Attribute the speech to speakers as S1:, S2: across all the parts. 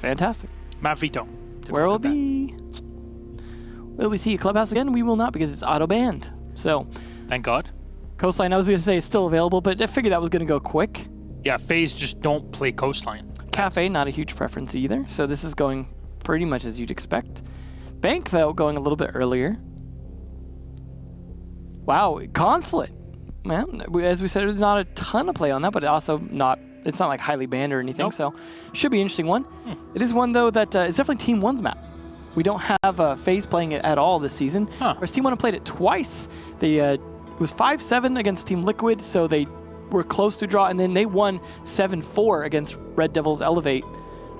S1: Fantastic.
S2: Map veto.
S1: Where will be? Will we see a clubhouse again? We will not because it's auto banned. So,
S2: thank God.
S1: Coastline, I was going to say, is still available, but I figured that was going to go quick.
S2: Yeah, FaZe just don't play Coastline.
S1: Cafe, not a huge preference either. So this is going pretty much as you'd expect. Bank, though, going a little bit earlier. Wow, Consulate. Man, as we said, there's not a ton of play on that, but also not. It's not like highly banned or anything, so should be an interesting one. It is one, though, that is definitely Team 1's map. We don't have FaZe playing it at all this season. Whereas Team 1 have played it twice. They it was 5-7 against Team Liquid, so they were close to draw, and then they won 7-4 against Red Devils Elevate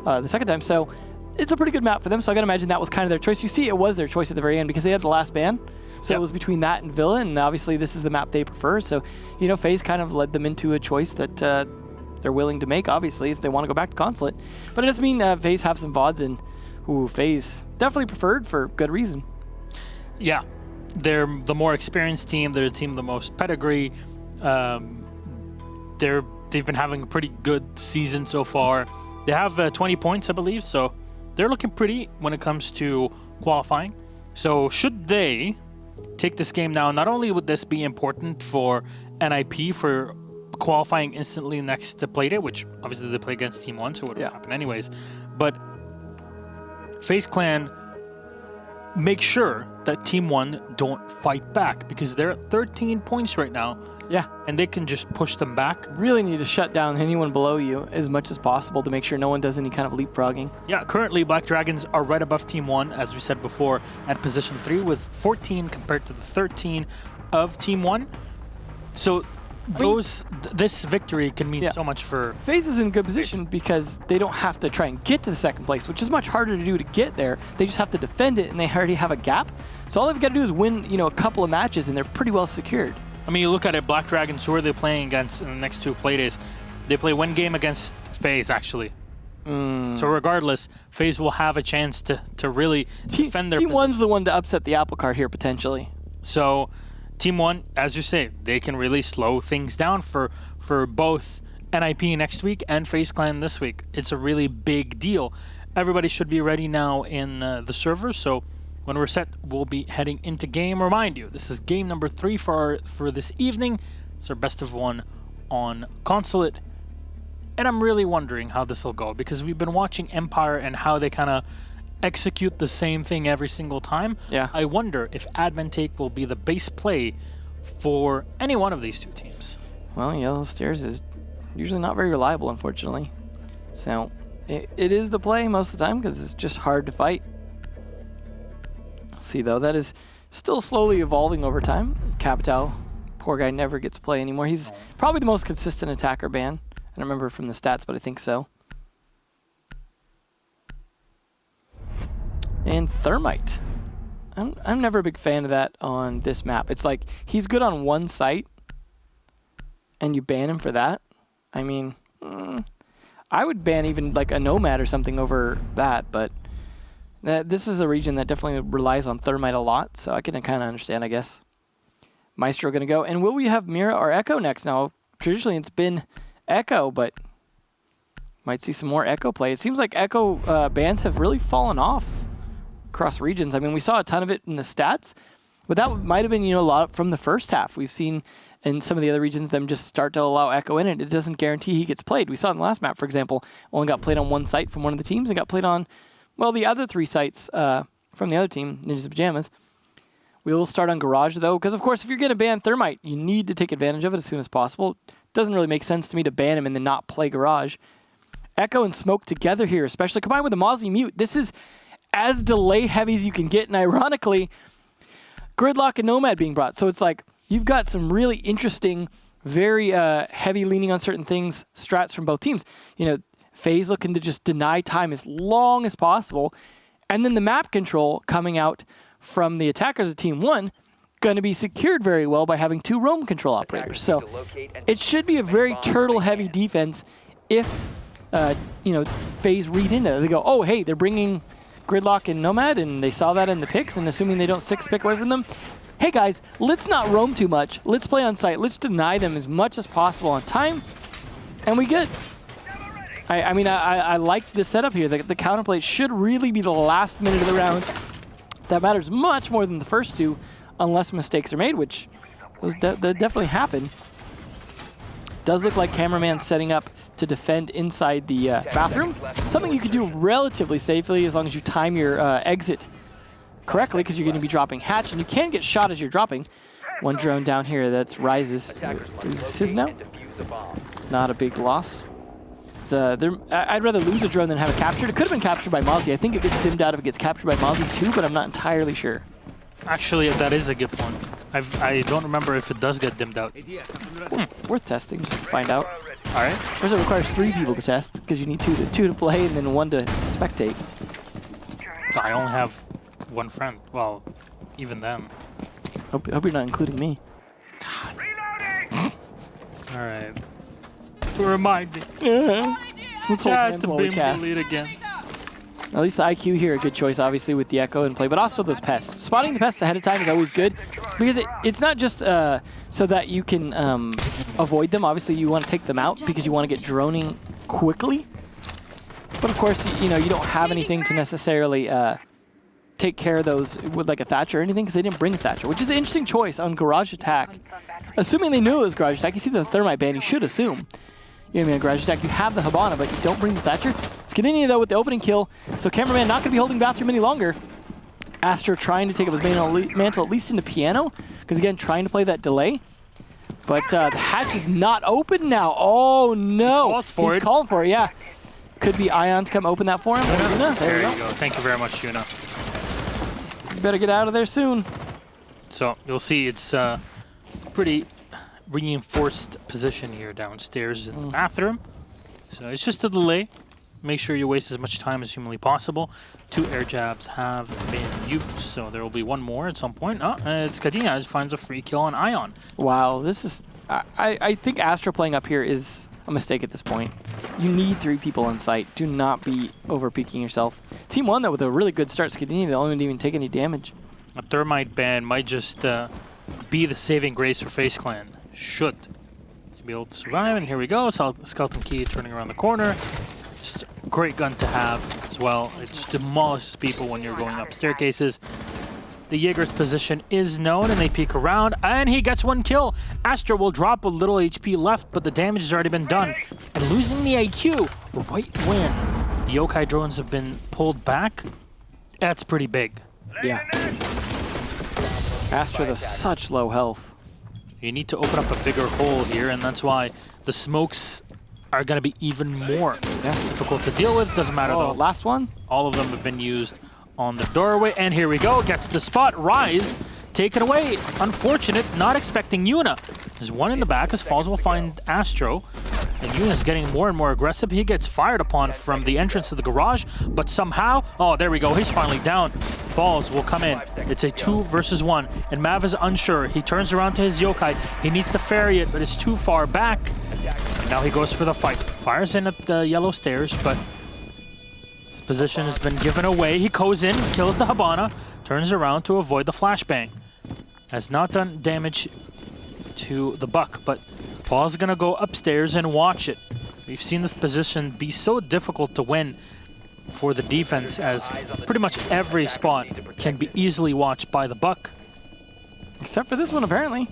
S1: the second time. So it's a pretty good map for them, so I gotta imagine that was kind of their choice. You see, it was their choice at the very end because they had the last ban. So it was between that and Villa, and obviously this is the map they prefer. So, you know, FaZe kind of led them into a choice that they're willing to make, obviously, if they want to go back to Consulate. But it doesn't mean FaZe have some VODs, and FaZe definitely preferred for good reason.
S2: Yeah, they're the more experienced team. They're the team with the most pedigree. They've been having a pretty good season so far. They have 20 points, I believe, so they're looking pretty when it comes to qualifying. So should they take this game now, not only would this be important for NIP for qualifying instantly next to Playdate, which obviously they play against Team 1, so it would have happened anyways, but FaZe Clan make sure that Team 1 don't fight back because they're at 13 points right now.
S1: Yeah.
S2: And they can just push them back.
S1: Really need to shut down anyone below you as much as possible to make sure no one does any kind of leapfrogging.
S2: Yeah, currently Black Dragons are right above Team 1, as we said before, at position 3 with 14 compared to the 13 of Team 1. So this victory can mean so much for
S1: FaZe is in good position because they don't have to try and get to the second place, which is much harder to do to get there. They just have to defend it, and they already have a gap. So all they've got to do is win, you know, a couple of matches, and they're pretty well secured.
S2: I mean, you look at it, Black Dragons, who are they playing against in the next 2 Playdays? They play one game against FaZe, actually. So regardless, FaZe will have a chance to really defend their
S1: Team
S2: position.
S1: 1's the one to upset the apple cart here, potentially.
S2: So Team 1, as you say, they can really slow things down for both NIP next week and FaZe Clan this week. It's a really big deal. Everybody should be ready now in the server, so when we're set, we'll be heading into game. Remind you, this is game number 3 for this evening. It's our best of 1 on Consulate. And I'm really wondering how this will go because we've been watching Empire and how they kind of execute the same thing every single time.
S1: Yeah.
S2: I wonder if admin take will be the base play for any one of these 2 teams.
S1: Well, Yellow Stairs is usually not very reliable, unfortunately. So it is the play most of the time because it's just hard to fight. See, though, that is still slowly evolving over time. Capital, poor guy, never gets play anymore. He's probably the most consistent attacker ban. I don't remember from the stats, but I think so. And Thermite. I'm never a big fan of that on this map. It's like he's good on one site, and you ban him for that. I mean, I would ban even like a Nomad or something over that, but this is a region that definitely relies on Thermite a lot, so I can kind of understand, I guess. Maestro going to go. And will we have Mira or Echo next? Now, traditionally it's been Echo, but might see some more Echo play. It seems like Echo bans have really fallen off across regions. I mean, we saw a ton of it in the stats, but that might have been, you know, a lot from the first half. We've seen in some of the other regions them just start to allow Echo in it. It doesn't guarantee he gets played. We saw it in the last map, for example, only got played on one site from one of the teams and got played on, well, the other 3 sites from the other team, Ninjas Pajamas. We will start on Garage, though, because, of course, if you're going to ban Thermite, you need to take advantage of it as soon as possible. It doesn't really make sense to me to ban him and then not play Garage. Echo and Smoke together here, especially combined with the Mozzie Mute. This is as delay-heavy as you can get, and ironically, Gridlock and Nomad being brought. So it's like you've got some really interesting, very heavy leaning on certain things, strats from both teams. You know, FaZe looking to just deny time as long as possible. And then the map control coming out from the attackers of Team 1 going to be secured very well by having 2 roam control operators. So it should be a very turtle-heavy defense if, you know, FaZe read into it. They go, oh, hey, they're bringing Gridlock and Nomad, and they saw that in the picks, and assuming they don't 6-pick away from them, hey, guys, let's not roam too much. Let's play on site. Let's deny them as much as possible on time, and we good. I mean, I like the setup here. The counterplay should really be the last minute of the round. That matters much more than the first two, unless mistakes are made, which those definitely happen. Does look like Cameraman's setting up to defend inside the bathroom. Something you could do relatively safely as long as you time your exit correctly, because you're going to be dropping hatch, and you can get shot as you're dropping. One drone down here that's Rises. Is his now? Not a big loss. I'd rather lose a drone than have it captured. It could have been captured by Mozzie. I think it gets dimmed out if it gets captured by Mozzie too, but I'm not entirely sure.
S2: Actually, that is a good point. I don't remember if it does get dimmed out.
S1: Worth testing just to find out.
S2: All right.
S1: Of course, it requires 3 people to test, because you need two to play and then 1 to spectate.
S2: I only have 1 friend. Well, even then.
S1: Hope you're not including me.
S2: All right. Remind me.
S1: Let's hold
S2: Had
S1: hands
S2: to
S1: while we
S2: beam the
S1: cast.
S2: lead again.
S1: At least the IQ here, a good choice, obviously, with the Echo in play, but also those pests. Spotting the pests ahead of time is always good, because it's not just so that you can avoid them. Obviously, you want to take them out because you want to get droning quickly. But of course, you don't have anything to necessarily take care of those with like a Thatcher or anything, because they didn't bring a Thatcher, which is an interesting choice on Garage Attack. Assuming they knew it was Garage Attack, you see the Thermite ban, you should assume. On Garage Attack, you have the Hibana, but you don't bring the Thatcher. Skidini, though, with the opening kill, so Cameraman not going to be holding Bathroom any longer. Astro trying to take up his mantle at least into Piano, because again, trying to play that delay. But the hatch is not open now. Oh, no. He's calling for it, yeah. Could be Ion to come open that for him. There you go.
S2: Thank you very much, Yuna.
S1: You better get out of there soon.
S2: So you'll see it's pretty reinforced position here downstairs in the bathroom. So it's just a delay. Make sure you waste as much time as humanly possible. 2 air jabs have been used, so there will be 1 more at some point. It's Kadina finds a free kill on Ion.
S1: Wow, this is... I think Astro playing up here is a mistake at this point. You need 3 people on site. Do not be over-peaking yourself. Team 1, though, with a really good start. Skidini, they only didn't even take any damage.
S2: A Thermite ban might just be the saving grace for FaZe Clan. Should be able to survive, and here we go. Skeleton Key turning around the corner. Just a great gun to have as well. It just demolishes people when you're going up staircases. The Jaeger's position is known, and they peek around, and he gets 1 kill. Astro will drop a little HP left, but the damage has already been done. And losing the IQ right when the Yokai drones have been pulled back, that's pretty big.
S1: Yeah. Astro, though, such low health.
S2: You need to open up a bigger hole here, and that's why the smokes are going to be even more difficult to deal with. Doesn't matter, though.
S1: Last one?
S2: All of them have been used on the doorway, and here we go. Gets the spot. Rise. Take it away. Unfortunate. Not expecting Yuna. There's 1 in the back as Falls will find Astro. And Yuna's getting more and more aggressive. He gets fired upon from the entrance to the garage, but somehow... Oh, there we go. He's finally down. Falls will come in. It's a 2 versus 1, and Mav is unsure. He turns around to his Yokai. He needs to ferry it, but it's too far back. And now he goes for the fight. Fires in at the yellow stairs, but his position has been given away. He goes in, kills the Hibana, turns around to avoid the flashbang. Has not done damage to the Buck, but Paul's gonna go upstairs and watch it. We've seen this position be so difficult to win for the defense, as pretty much every spot can be easily watched by the Buck.
S1: Except for this one, apparently.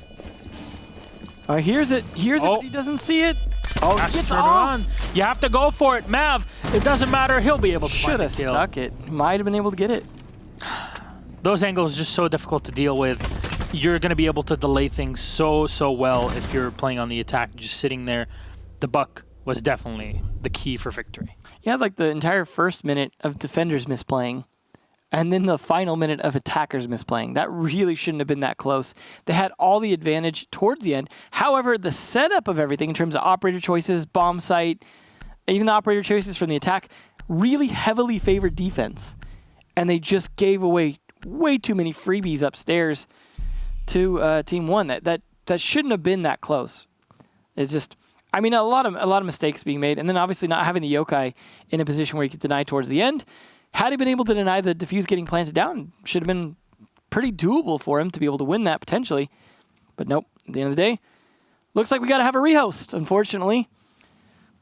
S1: Here's it, but he doesn't see it. Oh, he gets off.
S2: You have to go for it, Mav. It doesn't matter, he'll be able to
S1: Should have stuck it. Might have been able to get it.
S2: Those angles are just so difficult to deal with. You're going to be able to delay things so well if you're playing on the attack, just sitting there. The Buck was definitely the key for victory.
S1: Yeah, like the entire first minute of defenders misplaying, and then the final minute of attackers misplaying. That really shouldn't have been that close. They had all the advantage towards the end. However, the setup of everything in terms of operator choices, bomb site, even the operator choices from the attack, really heavily favored defense. And they just gave away way too many freebies upstairs to Team 1. That shouldn't have been that close. It's just, I mean, a lot of mistakes being made, and then obviously not having the Yokai in a position where he could deny towards the end. Had he been able to deny the defuse getting planted down, should have been pretty doable for him to be able to win that potentially. But nope, at the end of the day, looks like we got to have a rehost, unfortunately.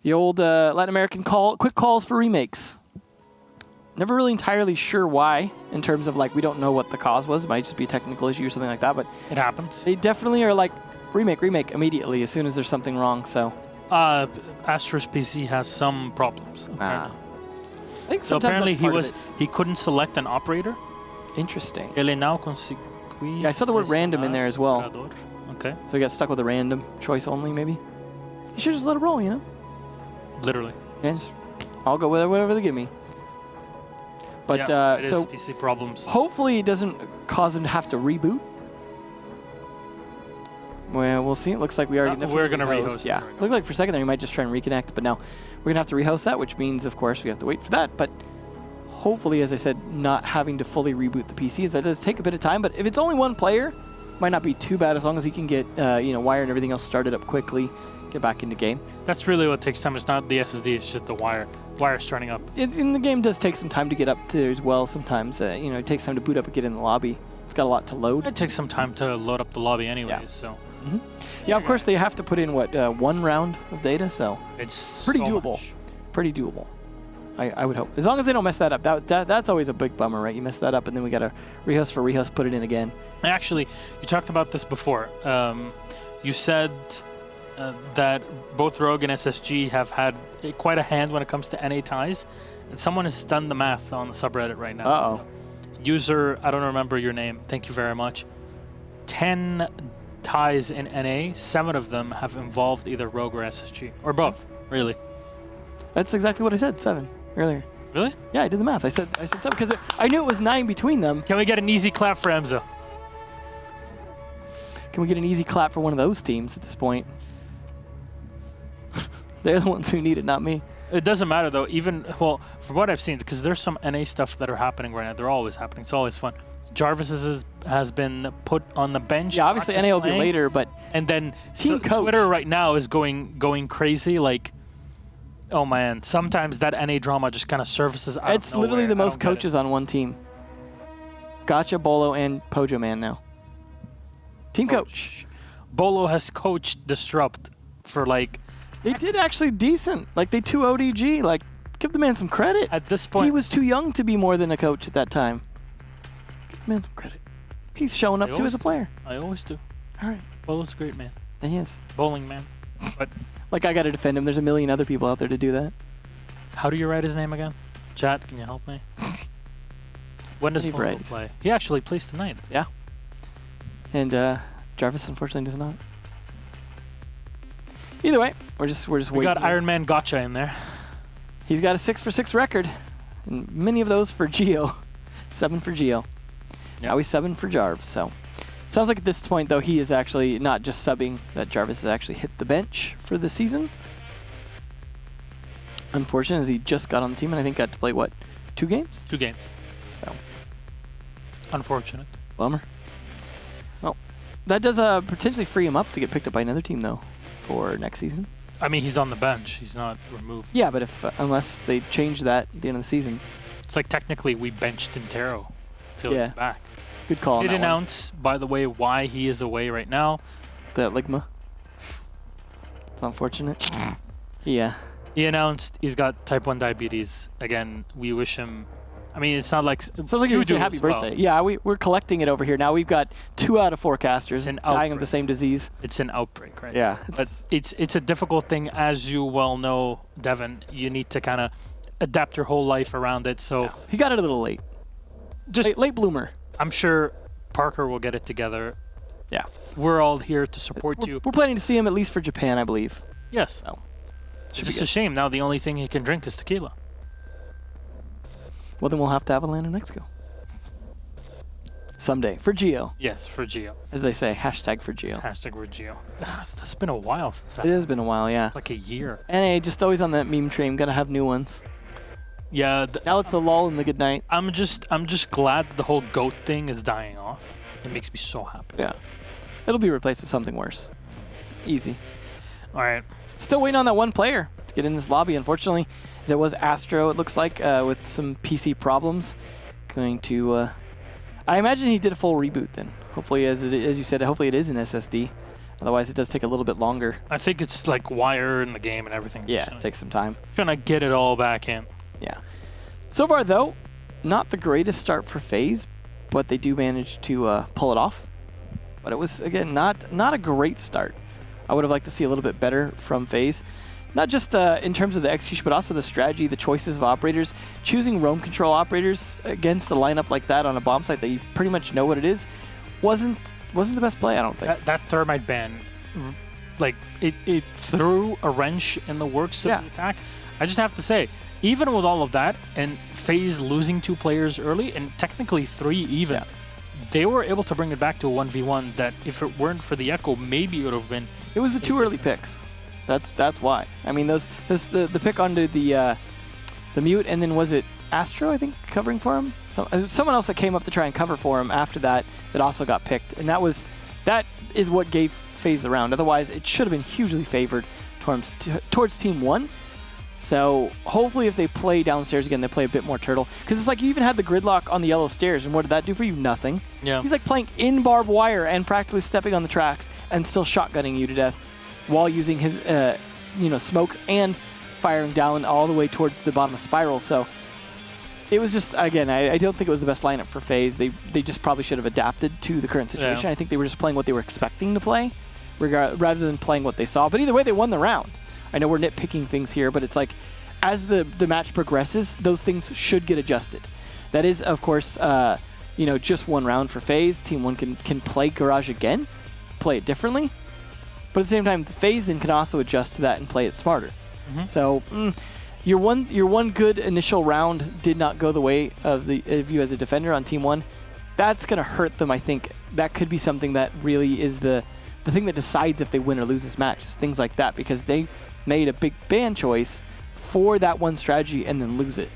S1: The old Latin American quick calls for remakes. Never really entirely sure why, in terms of like we don't know what the cause was. It might just be a technical issue or something like that. But
S2: It happens.
S1: they definitely are like remake immediately as soon as there's something wrong. So
S2: Astro's PC has some problems.
S1: I think
S2: So
S1: sometimes
S2: apparently
S1: that's part of
S2: he couldn't select an operator.
S1: it. Interesting.
S2: Ele não conseguiu.
S1: Yeah, I saw the word random in there as well.
S2: Okay.
S1: So he got stuck with a random choice only, maybe. You should just let it roll, you know.
S2: Literally.
S1: Yeah, I'll go with whatever they give me. But
S2: yeah, it
S1: so
S2: is PC problems.
S1: hopefully it doesn't cause them to have to reboot. Well, we'll see. It looks like we already.
S2: We're gonna rehost.
S1: Yeah, looked like for a second there we might just try and reconnect, but now we're gonna have to rehost that, which means, of course, we have to wait for that. But hopefully, as I said, not having to fully reboot the PCs. That does take a bit of time, but if it's only one player, might not be too bad as long as he can get wire and everything else started up quickly, get back into game.
S2: That's really what takes time. It's not the SSD. It's just the wire. Wire starting up.
S1: In the game does take some time to get up to as well. Sometimes it takes time to boot up and get in the lobby. It's got a lot to load.
S2: It takes some time to load up the lobby anyways.
S1: Yeah.
S2: So.
S1: Yeah, of course they have to put in one round of data, so
S2: It's
S1: pretty
S2: so
S1: doable.
S2: much.
S1: Pretty doable. I would hope, as long as they don't mess that up. That's always a big bummer, right? You mess that up, and then we got to rehost for rehost, put it in again.
S2: Actually, you talked about this before. You said that both Rogue and SSG have had quite a hand when it comes to NA ties. And someone has done the math on the subreddit right now.
S1: Uh-oh.
S2: User, I don't remember your name. Thank you very much. 10 ties in NA, 7 of them have involved either Rogue or SSG. Or both, really.
S1: That's exactly what I said, 7 earlier.
S2: Really?
S1: Yeah, I did the math. I said 7 because I knew it was 9 between them.
S2: Can we get an easy clap for Emza?
S1: Can we get an easy clap for one of those teams at this point? They're the ones who need it, not me.
S2: It doesn't matter though, even, well, from what I've seen, because there's some NA stuff that are happening right now. They're always happening. It's always fun. Jarvis has been put on the bench.
S1: Yeah, obviously NA will be later, but
S2: and then
S1: team coach.
S2: Twitter right now is going crazy. Like, oh man, sometimes that NA drama just kind of surfaces out
S1: it's
S2: of nowhere.
S1: literally the
S2: I
S1: most
S2: don't get
S1: coaches on one team. Gotcha, Bolo, and Pojo Man now. Team coach.
S2: Bolo has coached Disrupt for like.
S1: They did actually decent. Like they 2-0'd EG. Like, give the man some credit.
S2: At this point,
S1: He was too young to be more than a coach at that time. Give the man some credit. He's showing up too as a player.
S2: I always do.
S1: All right.
S2: Bolo's a great man.
S1: He is.
S2: Bowling man. But
S1: Like, I got to defend him. There's a million other people out there to do that.
S2: how do you write his name again? Chat, can you help me? When does
S1: Any
S2: Bolo
S1: varieties.
S2: play? He actually plays tonight.
S1: Yeah. And Jarvis, unfortunately, does not. Either way, we're just
S2: We
S1: waiting.
S2: got Iron Man Gotcha in there.
S1: He's got a 6-for-6 record, and many of those for Geo. 7 for Geo. Now he's 7 for Jarv. So, sounds like at this point though he is actually not just subbing. That Jarvis has actually hit the bench for the season. Unfortunate, as he just got on the team and I think got to play what, 2 games?
S2: 2 games.
S1: So,
S2: Unfortunate.
S1: bummer. Well, that does potentially free him up to get picked up by another team though for next season.
S2: I mean, he's on the bench. He's not removed.
S1: Yeah, but if unless they change that at the end of the season.
S2: It's like technically we benched Intero till
S1: Yeah.
S2: he's back.
S1: Good call on
S2: Did
S1: that one.
S2: announce, by the way, why he is away right now.
S1: The Ligma. It's unfortunate. Yeah.
S2: He announced he's got type 1 diabetes. Again, we wish him... I mean, it's not like...
S1: Sounds like
S2: you
S1: you
S2: do
S1: a happy
S2: as well.
S1: birthday. Yeah, we're collecting it over here. Now we've got 2 out of 4 casters
S2: An
S1: dying of the
S2: outbreak.
S1: same disease.
S2: It's an outbreak, right?
S1: Yeah.
S2: But it's a difficult thing, as you well know, Devin. You need to kind of adapt your whole life around it. So
S1: He got it a little late.
S2: just,
S1: Late bloomer.
S2: I'm sure Parker will get it together.
S1: Yeah.
S2: We're all here to support you.
S1: We're planning to see him at least for Japan, I believe.
S2: Yes.
S1: So,
S2: It's
S1: should be
S2: just
S1: good.
S2: a shame now the only thing he can drink is tequila.
S1: Well, then we'll have to have a land in Mexico. Someday. For Geo,
S2: Yes, for Geo.
S1: as they say. Hashtag for Geo.
S2: Hashtag for Geo. It's been a while since
S1: It has been a while, yeah.
S2: like a year.
S1: NA, just always on that meme train. Gotta have new ones.
S2: Yeah,
S1: Now it's the lull and the good night.
S2: I'm just glad that the whole goat thing is dying off. It makes me so happy.
S1: Yeah. It'll be replaced with something worse. Easy.
S2: All right.
S1: Still waiting on that one player to get in this lobby, unfortunately, as it was Astro, it looks like, with some PC problems. Going to... I imagine he did a full reboot then. Hopefully, as you said, hopefully it is an SSD. Otherwise, it does take a little bit longer.
S2: I think it's like wire in the game and everything.
S1: Yeah, it takes some time.
S2: Trying to get it all back in.
S1: Yeah. So far, though, not the greatest start for FaZe, but they do manage to pull it off. But it was, again, not a great start. I would have liked to see a little bit better from FaZe. Not just in terms of the execution, but also the strategy, the choices of operators. Choosing roam control operators against a lineup like that on a bomb site that you pretty much know what it is wasn't the best play, I don't think.
S2: That thermite ban, like, it threw a wrench in the works of the attack. I just have to say, even with all of that, and FaZe losing 2 players early, and technically 3 even, they were able to bring it back to a 1v1 that if it weren't for the Echo, maybe it would have been...
S1: It was the 2 early picks. That's why. I mean, there's the pick onto the mute, and then was it Astro, I think, covering for him? Someone else that came up to try and cover for him after that also got picked, and that is what gave FaZe the round. Otherwise, it should have been hugely favored towards Team 1. So hopefully if they play downstairs again, they play a bit more turtle. Because it's like you even had the gridlock on the yellow stairs, and what did that do for you? Nothing.
S2: Yeah.
S1: He's like playing in barbed wire and practically stepping on the tracks and still shotgunning you to death while using his smokes and firing down all the way towards the bottom of Spiral. So it was just, again, I don't think it was the best lineup for FaZe. They just probably should have adapted to the current situation. I think they were just playing what they were expecting to play rather than playing what they saw. But either way, they won the round. I know we're nitpicking things here, but it's like as the match progresses, those things should get adjusted. That is, of course, just one round for FaZe. Team 1 can play Garage again, play it differently. But at the same time, FaZe then can also adjust to that and play it smarter. Mm-hmm. So your one good initial round did not go the way of you as a defender on Team 1. That's going to hurt them, I think. That could be something that really is the thing that decides if they win or lose this match, is things like that, because they made a big ban choice for that one strategy and then lose it.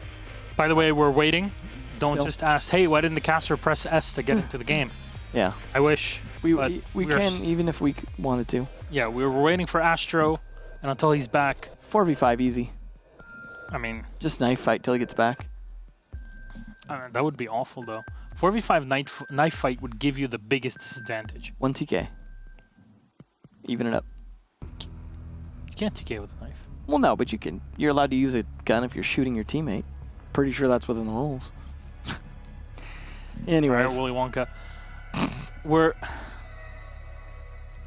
S2: By the way, we're waiting. Don't just ask, hey, why didn't the caster press S to get into the game?
S1: Yeah.
S2: I wish.
S1: We can, even if we wanted to.
S2: Yeah, we were waiting for Astro, and until he's back.
S1: 4v5 easy.
S2: I mean...
S1: Just knife fight till he gets back.
S2: That would be awful, though. 4v5 knife fight would give you the biggest disadvantage.
S1: 1 TK. Even it up.
S2: You can't TK with a knife.
S1: Well, no, but you can. You're allowed to use a gun if you're shooting your teammate. Pretty sure that's within the rules. Anyways.
S2: Right, Willy Wonka. We're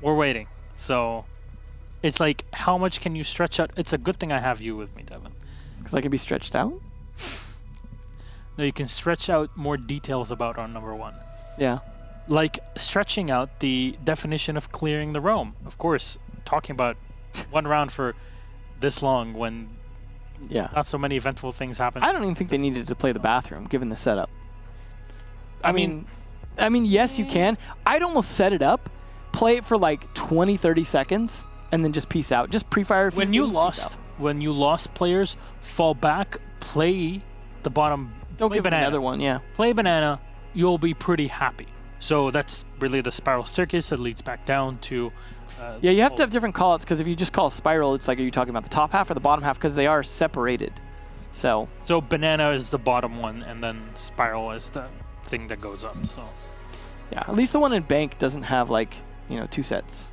S2: waiting. So it's like, how much can you stretch out? It's a good thing I have you with me, Devin.
S1: Because I can be stretched out?
S2: No, you can stretch out more details about our number 1.
S1: Yeah.
S2: Like stretching out the definition of clearing the roam. Of course, talking about one round for this long when not so many eventful things happen.
S1: I don't even think they needed to play the bathroom, given the setup. I mean, yes, you can. I'd almost set it up, play it for like 20, 30 seconds, and then just peace out. Just pre-fire.
S2: When you lost players, fall back, play the bottom.
S1: Don't give
S2: banana.
S1: Another one, yeah.
S2: Play banana, you'll be pretty happy. So that's really the spiral staircase that leads back down to...
S1: yeah, you have to have different callouts, because if you just call spiral, it's like, are you talking about the top half or the bottom half? Because they are separated. So
S2: banana is the bottom one, and then spiral is the thing that goes up. So
S1: yeah, at least the one in bank doesn't have 2 sets.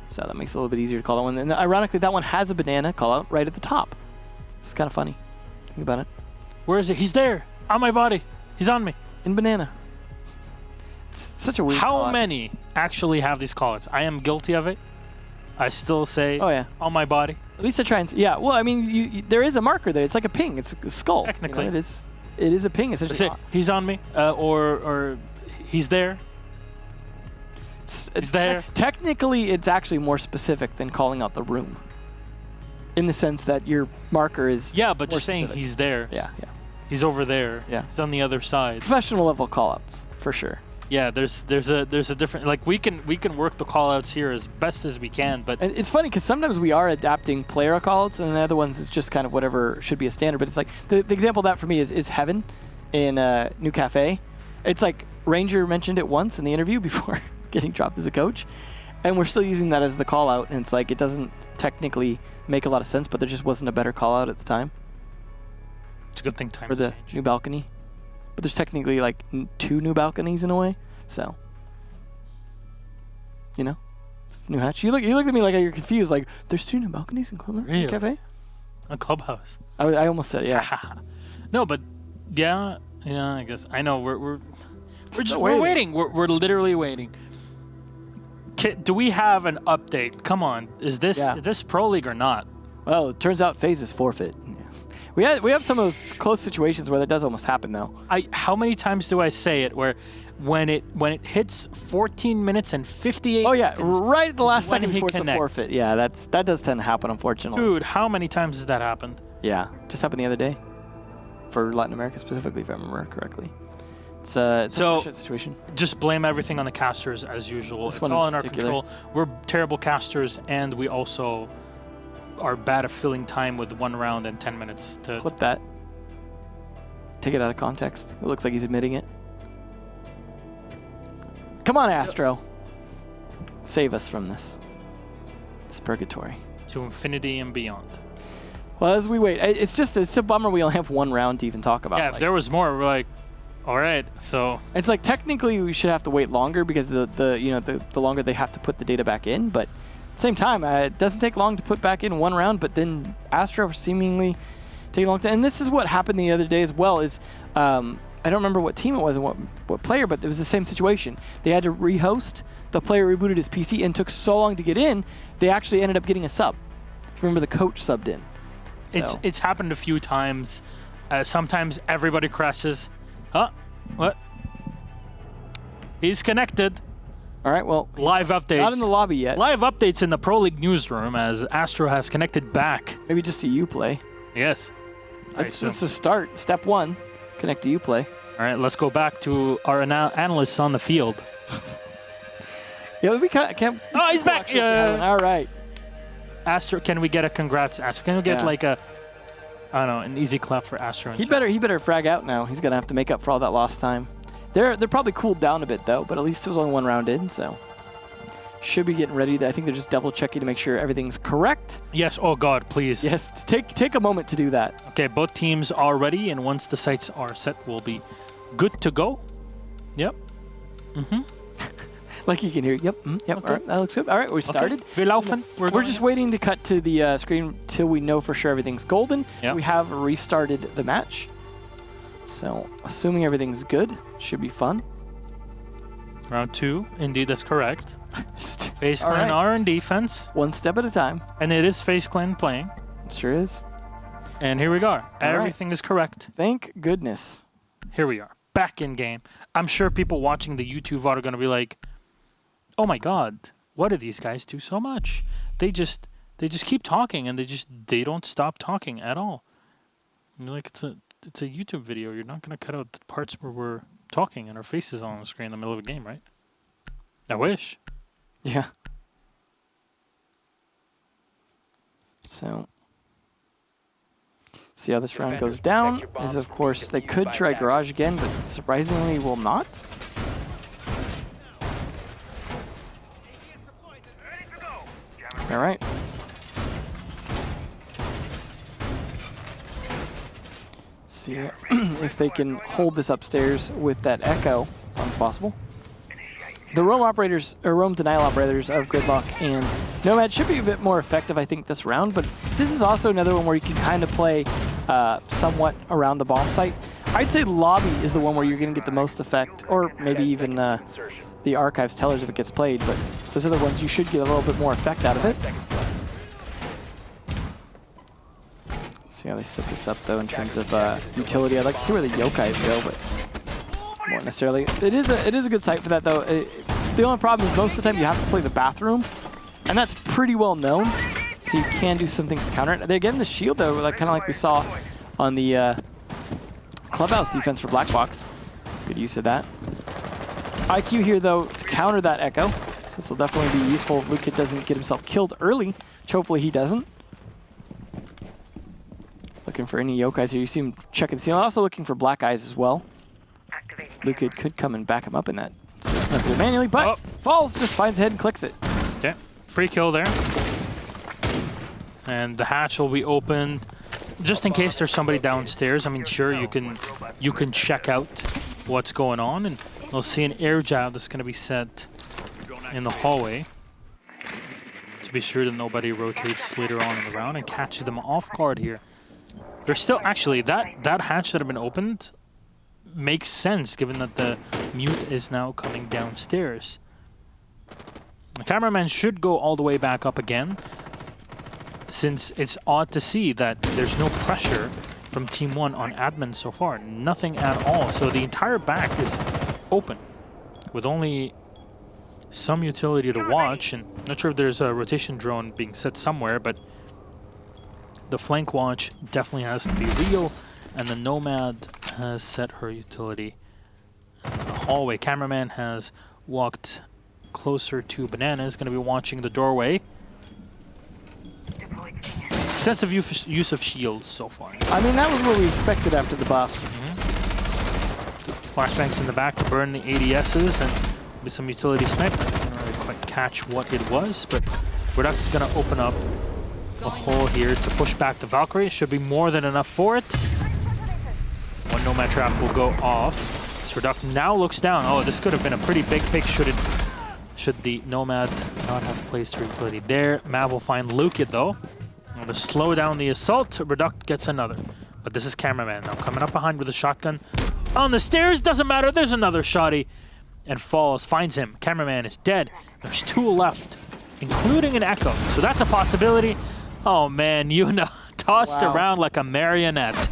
S1: So that makes it a little bit easier to call that one. And ironically, that one has a banana callout right at the top. It's kind of funny. Think about it.
S2: Where is it? He's there. On my body. He's on me.
S1: In banana. It's such a weird
S2: How many actually have these callouts? I am guilty of it. I still say,
S1: oh yeah,
S2: on my body.
S1: At least I try and... Yeah, well, I mean, there is a marker there. It's like a ping. It's a skull.
S2: Technically.
S1: It is a ping, essentially.
S2: He's on me, or he's there. He's there.
S1: Technically, it's actually more specific than calling out the room. In the sense that your marker is...
S2: Yeah, but just
S1: specific.
S2: saying he's there.
S1: Yeah.
S2: He's over there.
S1: Yeah.
S2: He's on the other side.
S1: Professional level callouts, for sure.
S2: Yeah, there's a different, like, we can work the callouts here as best as we can, but
S1: and it's funny because sometimes we are adapting player callouts, and the other ones it's just kind of whatever should be a standard. But it's like the example of that for me is Heaven in New Cafe. It's like Ranger mentioned it once in the interview before getting dropped as a coach, and we're still using that as the call out, and it's like it doesn't technically make a lot of sense, but there just wasn't a better call out at the time.
S2: It's a good thing time
S1: for the new balcony. But there's technically like 2 new balconies in a way, so It's a new hatch. You look at me like you're confused. Like, there's 2 new balconies in Club
S2: Really?
S1: Cafe?
S2: A clubhouse.
S1: I almost said it, yeah.
S2: No, but yeah, I guess I know we're
S1: waiting.
S2: waiting. We're literally waiting. Do we have an update? Come on, is this Pro League or not?
S1: Well, it turns out FaZe is forfeit. Yeah. We have some of those close situations where that does almost happen though.
S2: How many times do I say it where when it hits 14 minutes and 58
S1: Oh yeah,
S2: seconds,
S1: right at the last
S2: when
S1: second
S2: he
S1: before it's a
S2: connects.
S1: forfeit. Yeah, that does tend to happen, unfortunately.
S2: Dude, how many times has that happened?
S1: Yeah, just happened the other day. For Latin America specifically, if I remember correctly. It's a unfortunate situation.
S2: Just blame everything on the casters as usual.
S1: This
S2: It's
S1: one
S2: all
S1: in
S2: in our
S1: particular.
S2: control. We're terrible casters, and we also are bad at filling time with 1 round and 10 minutes.
S1: Clip that. Take it out of context. It looks like he's admitting it. Come on, Astro. Save us from this purgatory.
S2: To infinity and beyond.
S1: Well, as we wait, it's a bummer we only have 1 round to even talk about.
S2: Yeah, if there was more, we're like, all right, so.
S1: It's like technically we should have to wait longer because the longer they have to put the data back in, but at the same time, it doesn't take long to put back in 1 round, but then Astro seemingly taking a long time. And this is what happened the other day as well is, I don't remember what team it was and what player, but it was the same situation. They had to rehost, the player rebooted his PC and took so long to get in, they actually ended up getting a sub. Remember the coach subbed in. So.
S2: It's happened a few times. Sometimes everybody crashes. Huh? What? He's connected.
S1: All right, well.
S2: Live updates.
S1: Not in the lobby yet.
S2: Live updates in the Pro League newsroom as Astro has connected back.
S1: Maybe just to Uplay.
S2: Yes.
S1: It's a start. Step 1, connect to Uplay.
S2: All right, let's go back to our analysts on the field.
S1: Yeah, we can't.
S2: Oh, he's back.
S1: All right.
S2: Astro, can we get a congrats, Astro? Can we get like a, I don't know, an easy clap for Astro?
S1: He better frag out now. He's gonna have to make up for all that lost time. They're probably cooled down a bit though, but at least it was only 1 round in, so should be getting ready. I think they're just double checking to make sure everything's correct.
S2: Yes. Oh God, please.
S1: Yes. Take a moment to do that.
S2: Okay, both teams are ready, and once the sites are set, we'll be good to go. Yep. Mm-hmm.
S1: Like you can hear. Yep. Yep.
S2: Okay.
S1: All right. That looks good. All right. We started.
S2: Okay. Wir laufen.
S1: We're just waiting to cut to the screen till we know for sure everything's golden.
S2: Yep.
S1: We have restarted the match. So, assuming everything's good, should be fun.
S2: Round 2. Indeed, that's correct. FaZe
S1: All
S2: Clan
S1: right.
S2: are in defense.
S1: 1 step at a time.
S2: And it is FaZe Clan playing.
S1: It sure is.
S2: And here we go. Everything is correct.
S1: Thank goodness.
S2: Here we are. Back in game. I'm sure people watching the YouTube VOD are going to be like, oh my God, what do these guys do so much? They just keep talking and they don't stop talking at all. And you're like, it's a YouTube video. You're not going to cut out the parts where we're talking and our faces on the screen in the middle of a game, right? I wish.
S1: Yeah. So, see how this round goes down is, of course, they could try Garage again, but surprisingly will not. All right. See if they can hold this upstairs with that echo. Sounds possible. The roam operators, or roam denial operators of Gridlock and Nomad should be a bit more effective, I think, this round, but this is also another one where you can kind of play somewhat around the bomb site. I'd say lobby is the one where you're going to get the most effect, or maybe even the archives tellers if it gets played, but those are the ones you should get a little bit more effect out of it. See how they set this up, though, in terms of utility. I'd like to see where the yokais go, but won't necessarily. It is a good site for that, though. The only problem is most of the time you have to play the bathroom, and that's pretty well known, so you can do some things to counter it. They're getting the shield, though, like, kind of like we saw on the clubhouse defense for Black Box. Good use of that. IQ here, though, to counter that echo. So this will definitely be useful if Luka doesn't get himself killed early, which hopefully he doesn't. Looking for any yokais here. You see him checking the ceiling. Also looking for black eyes as well. Luka could come and back him up in that. So it's not to do it manually, but falls, just finds head and clicks it.
S2: Okay, free kill there. And the hatch will be opened just in case there's somebody downstairs. I mean, sure, you can check out what's going on, and we'll see an air jab that's going to be set in the hallway. to be sure that nobody rotates later on in the round and catches them off guard here. There's still, actually, that hatch that had been opened makes sense given that the mute is now coming downstairs. The cameraman should go all the way back up again, since it's odd to see that there's no pressure from Team 1 on admin so far. Nothing at all. So the entire back is open with only some utility to watch. And I'm not sure if there's a rotation drone being set somewhere, but the flank watch definitely has to be real. And the Nomad has set her utility in the hallway. Cameraman has walked closer to Banana, is going to be watching the doorway. Extensive use of shields so far.
S1: I mean, that was what we expected after the buff.
S2: Flashbangs in the back to burn the ADSs and with some utility snipe. I didn't really quite catch what it was, but Reduct is going to open up a hole here to push back the Valkyrie. Should be more than enough for it. One Nomad trap will go off. So Reduct now looks down. Oh, this could have been a pretty big pick should the Nomad not have placed her utility there. Mav will find Lukid though. To slow down the assault, Reduct gets another. But this is Cameraman now coming up behind with a shotgun. On the stairs, doesn't matter, there's another shotty. And falls, finds him. Cameraman is dead. There's 2 left, including an Echo. So that's a possibility. Oh man, Yuna tossed around like a marionette.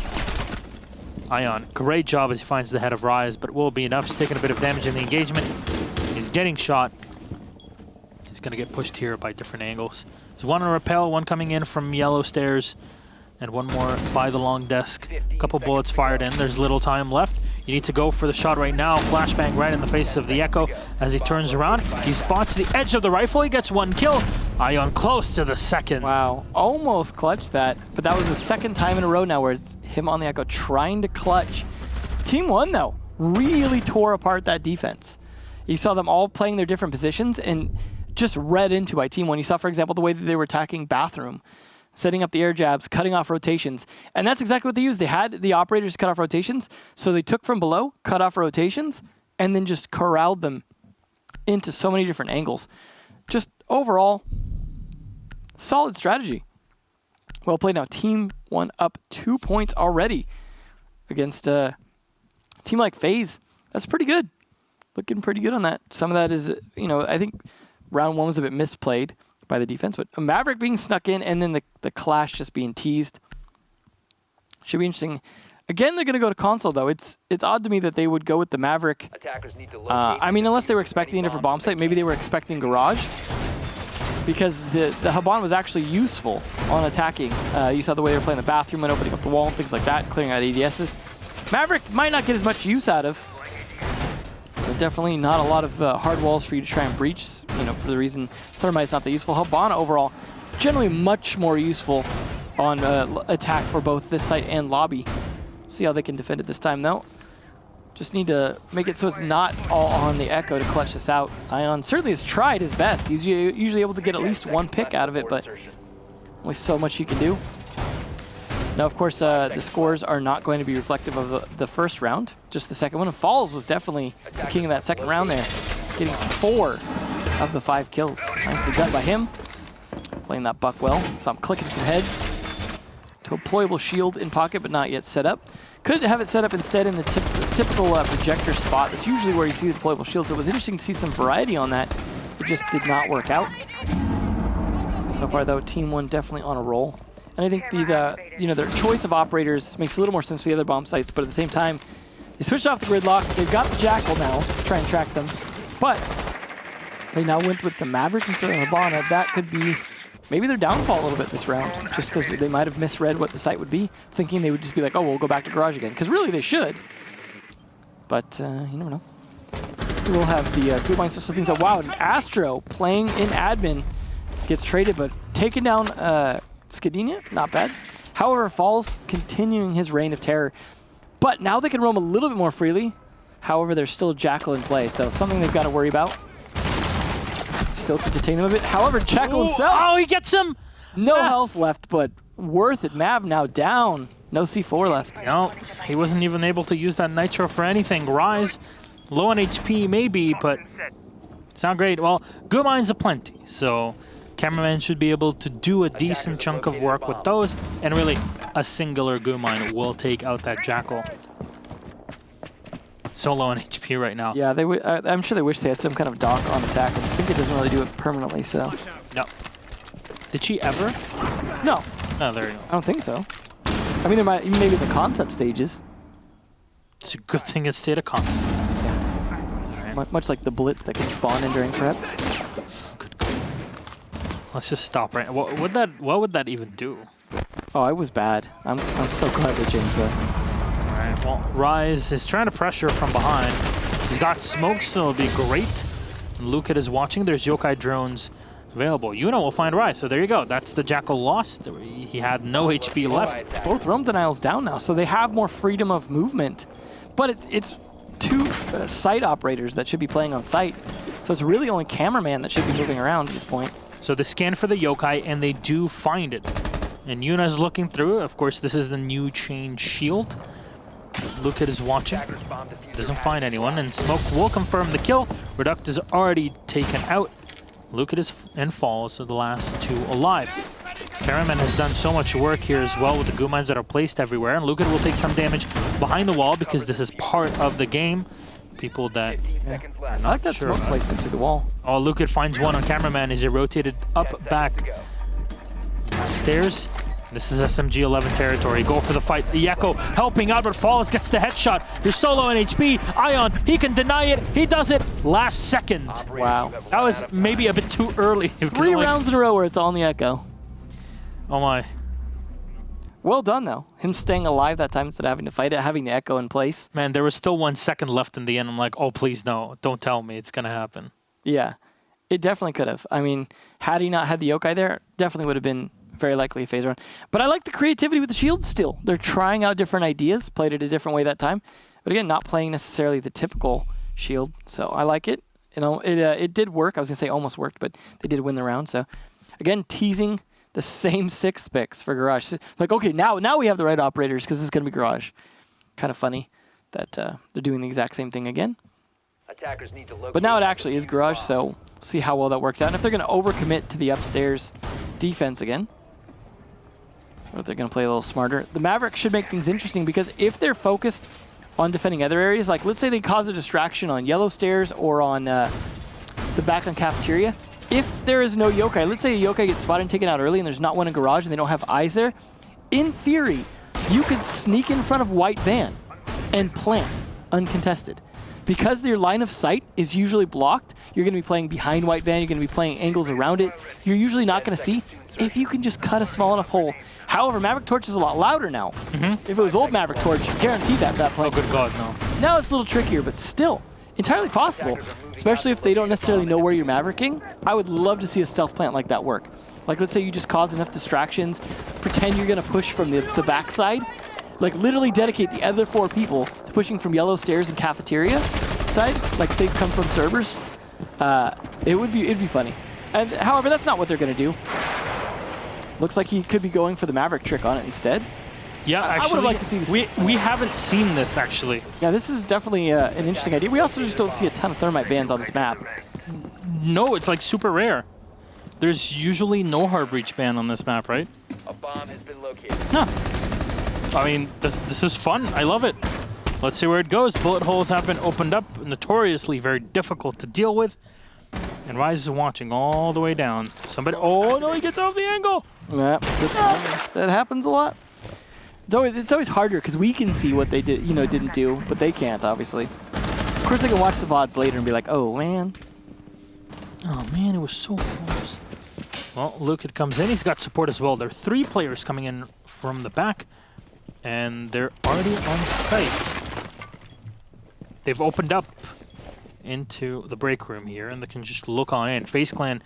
S2: Ion, great job as he finds the head of Rise, but it will be enough. He's taking a bit of damage in the engagement. He's getting shot. He's gonna get pushed here by different angles. There's one on rappel, one coming in from yellow stairs, and one more by the long desk. A couple bullets fired in. There's little time left. You need to go for the shot right now. Flashbang right in the face of the Echo as he turns around. He spots the edge of the rifle. He gets 1 kill. Ion close to the second.
S1: Wow, almost clutched that, but that was the second time in a row now where it's him on the Echo trying to clutch. Team 1, though, really tore apart that defense. You saw them all playing their different positions and just read into by Team 1. You saw, for example, the way that they were attacking Bathroom, setting up the air jabs, cutting off rotations. And that's exactly what they used. They had the operators cut off rotations, so they took from below, cut off rotations, and then just corralled them into so many different angles. Just overall, solid strategy. Well played now. Team 1 up 2 points already against a team like FaZe. That's pretty good. Looking pretty good on that. Some of that is, you know, I think round 1 was a bit misplayed by the defense, but a Maverick being snuck in and then the Clash just being teased. Should be interesting. Again, they're going to go to console, though. It's odd to me that they would go with the Maverick. I mean, unless they were expecting a different bomb site. Maybe they were expecting Garage, because the Haban was actually useful on attacking. You saw the way they were playing the Bathroom and opening up the wall and things like that, clearing out ADSs. Maverick might not get as much use out of. But definitely not a lot of hard walls for you to try and breach, you know, for the reason Thermite's not that useful. Habana overall, generally much more useful on attack for both this site and lobby. See how they can defend it this time, though. Just need to make it so it's not all on the Echo to clutch this out. Ion certainly has tried his best. He's usually able to get at least 1 pick out of it, but only so much he can do. Now, of course, the scores are not going to be reflective of the first round, just the second one. And Falls was definitely the king of that second round there, getting 4 of the 5 kills. Nicely done by him. Playing that buck well. Saw him clicking some heads. Deployable shield in pocket, but not yet set up. Could have it set up instead in the typical projector spot. That's usually where you see the deployable shields. It was interesting to see some variety on that. It just did not work out. So far, though, Team 1 definitely on a roll. And I think these, you know, their choice of operators makes a little more sense for the other bomb sites, but at the same time, they switched off the gridlock. They've got the Jackal now to try and track them, but they now went with the Maverick instead of Habana. That could be maybe their downfall a little bit this round, just because they might have misread what the site would be, thinking they would just be like, oh, we'll go back to Garage again, because really they should. But you never know. We'll have the good minds so things out. Wow, an Astro playing in admin gets traded, but taken down Skadinia, not bad. However, Falls continuing his reign of terror. But now they can roam a little bit more freely. However, there's still Jackal in play, so something they've got to worry about. Still can contain them a bit. However, Jackal himself.
S2: Oh, he gets him!
S1: No health left, but worth it. Mav now down. No C4 left.
S2: No, he wasn't even able to use that Nitro for anything. Rise, low on HP maybe, but it's not great. Well, good minds aplenty, so Cameraman should be able to do a decent chunk of work with those, and really a singular goo mine will take out that Jackal. So low on HP right now.
S1: Yeah, they would. I'm sure they wish they had some kind of dock on attack. I think it doesn't really do it permanently. So.
S2: No. Did she ever?
S1: No.
S2: Oh, there you go.
S1: I don't think so. I mean, there might maybe the concept stages.
S2: It's a good thing it stayed a constant.
S1: Yeah. Right. Much like the blitz that can spawn in during prep.
S2: Good God. Let's just stop right. What would that even do?
S1: Oh, it was bad. I'm so glad they changed that.
S2: Alright, well, Rise is trying to pressure from behind. He's got smoke, so it'll be great. And Lucat is watching. There's yokai drones available. Yuna will find Rise, so there you go. That's the Jackal lost. He had no HP left.
S1: Both roam denials down now, so they have more freedom of movement. But it's two site operators that should be playing on site. So it's really only cameraman that should be moving around at this point.
S2: So they scan for the yokai, and they do find it. And Yuna's looking through. Of course, this is the new change shield. Lucat is watching. Doesn't find anyone, and Smoke will confirm the kill. Reduct is already taken out. Lucat is and falls, so the last two alive. Karaman has done so much work here as well with the goo mines that are placed everywhere, and Lucat will take some damage behind the wall because this is part of the game. People that
S1: I like that smoke placement through the wall.
S2: Oh, Lucat finds one on Cameraman as he rotated backstairs. This is SMG-11 territory. Go for the fight. The Echo helping out, but Falls gets the headshot. There's solo in HP. Ion, he can deny it. He does it last second.
S1: Wow.
S2: That was maybe a bit too early.
S1: 3 rounds in a row where it's all in the Echo.
S2: Oh my.
S1: Well done, though. Him staying alive that time instead of having to fight it, having the Echo in place.
S2: Man, there was still 1 second left in the end. I'm like, oh, please no. Don't tell me it's going to happen.
S1: Yeah, it definitely could have. I mean, had he not had the yokai there, definitely would have been very likely a phase run. But I like the creativity with the shield still. They're trying out different ideas, played it a different way that time. But again, not playing necessarily the typical shield. So I like it. You know, it did work. I was going to say almost worked, but they did win the round. So again, teasing the same 6th picks for Garage. Like, okay, now we have the right operators because this is going to be Garage. Kind of funny that they're doing the exact same thing again.
S3: Attackers need to
S1: but now it actually is Garage, so we'll see how well that works out. And if they're going to overcommit to the upstairs defense again, or if they're going to play a little smarter, the Maverick should make things interesting because if they're focused on defending other areas, like let's say they cause a distraction on yellow stairs or on the back on cafeteria, if there is no yokai, let's say a yokai gets spotted and taken out early and there's not one in Garage and they don't have eyes there, in theory, you could sneak in front of white van and plant uncontested. Because your line of sight is usually blocked, you're going to be playing behind white van, you're going to be playing angles around it, you're usually not going to see if you can just cut a small enough hole. However, Maverick Torch is a lot louder now. If it was old Maverick Torch, guaranteed that play.
S2: Oh, good God, no.
S1: Now it's a little trickier, but still entirely possible, especially if they don't necessarily know where you're Mavericking. I would love to see a stealth plant like that work. Like, let's say you just cause enough distractions, pretend you're going to push from the backside, like literally dedicate the other 4 people to pushing from yellow stairs and cafeteria side, like say come from servers. It'd be funny. And however, that's not what they're going to do. Looks like he could be going for the Maverick trick on it instead.
S2: Yeah, actually,
S1: I would have liked to see this.
S2: We haven't seen this, actually.
S1: Yeah, this is definitely an interesting idea. We also just don't see a ton of thermite bans on this map.
S2: No, it's like super rare. There's usually no hard breach ban on this map, right?
S3: A bomb has been located.
S2: No. I mean, this is fun. I love it. Let's see where it goes. Bullet holes have been opened up, notoriously very difficult to deal with. And Rise is watching all the way down. Somebody, oh no, he gets off the angle.
S1: Yeah, good timing. That happens a lot. It's always harder because we can see what they didn't do, but they can't, obviously. Of course, they can watch the VODs later and be like, oh man.
S2: Oh man, it was so close. Well, Lucat comes in. He's got support as well. There are 3 players coming in from the back, and they're already on site. They've opened up into the break room here, and they can just look on in. FaZe Clan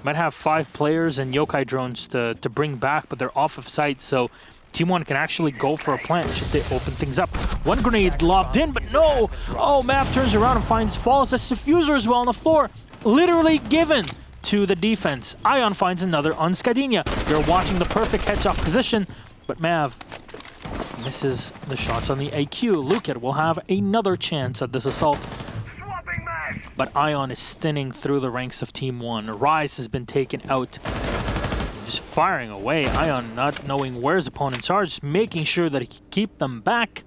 S2: might have 5 players and yokai drones to bring back, but they're off of site, so Team 1 can actually go for a plant should they open things up. 1 grenade lobbed in, but no! Oh, Mav turns around and finds Falls as diffuser as well on the floor. Literally given to the defense. Ion finds another on Skadinia. They're watching the perfect headshot position, but Mav misses the shots on the AQ. Lucat will have another chance at this assault. but oNe is thinning through the ranks of Team 1. Rise has been taken out. Just firing away. oNe not knowing where his opponents are, just making sure that he can keep them back.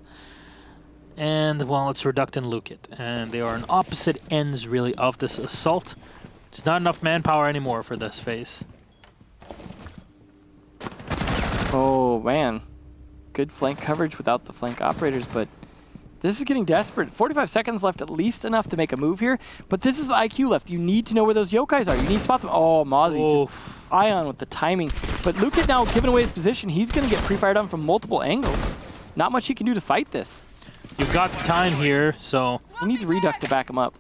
S2: And, well, it's Reduct and Lukit. And they are on opposite ends, really, of this assault. There's not enough manpower anymore for this phase.
S1: Oh, man. Good flank coverage without the flank operators, but this is getting desperate. 45 seconds left, at least enough to make a move here, but this is IQ left. You need to know where those yokais are. You need to spot them. Oh, Mozzie just oNe with the timing. But Lukit now giving away his position. He's going to get pre-fired on from multiple angles. Not much he can do to fight this.
S2: You've got the time here, so
S1: he needs Reduct to back him up.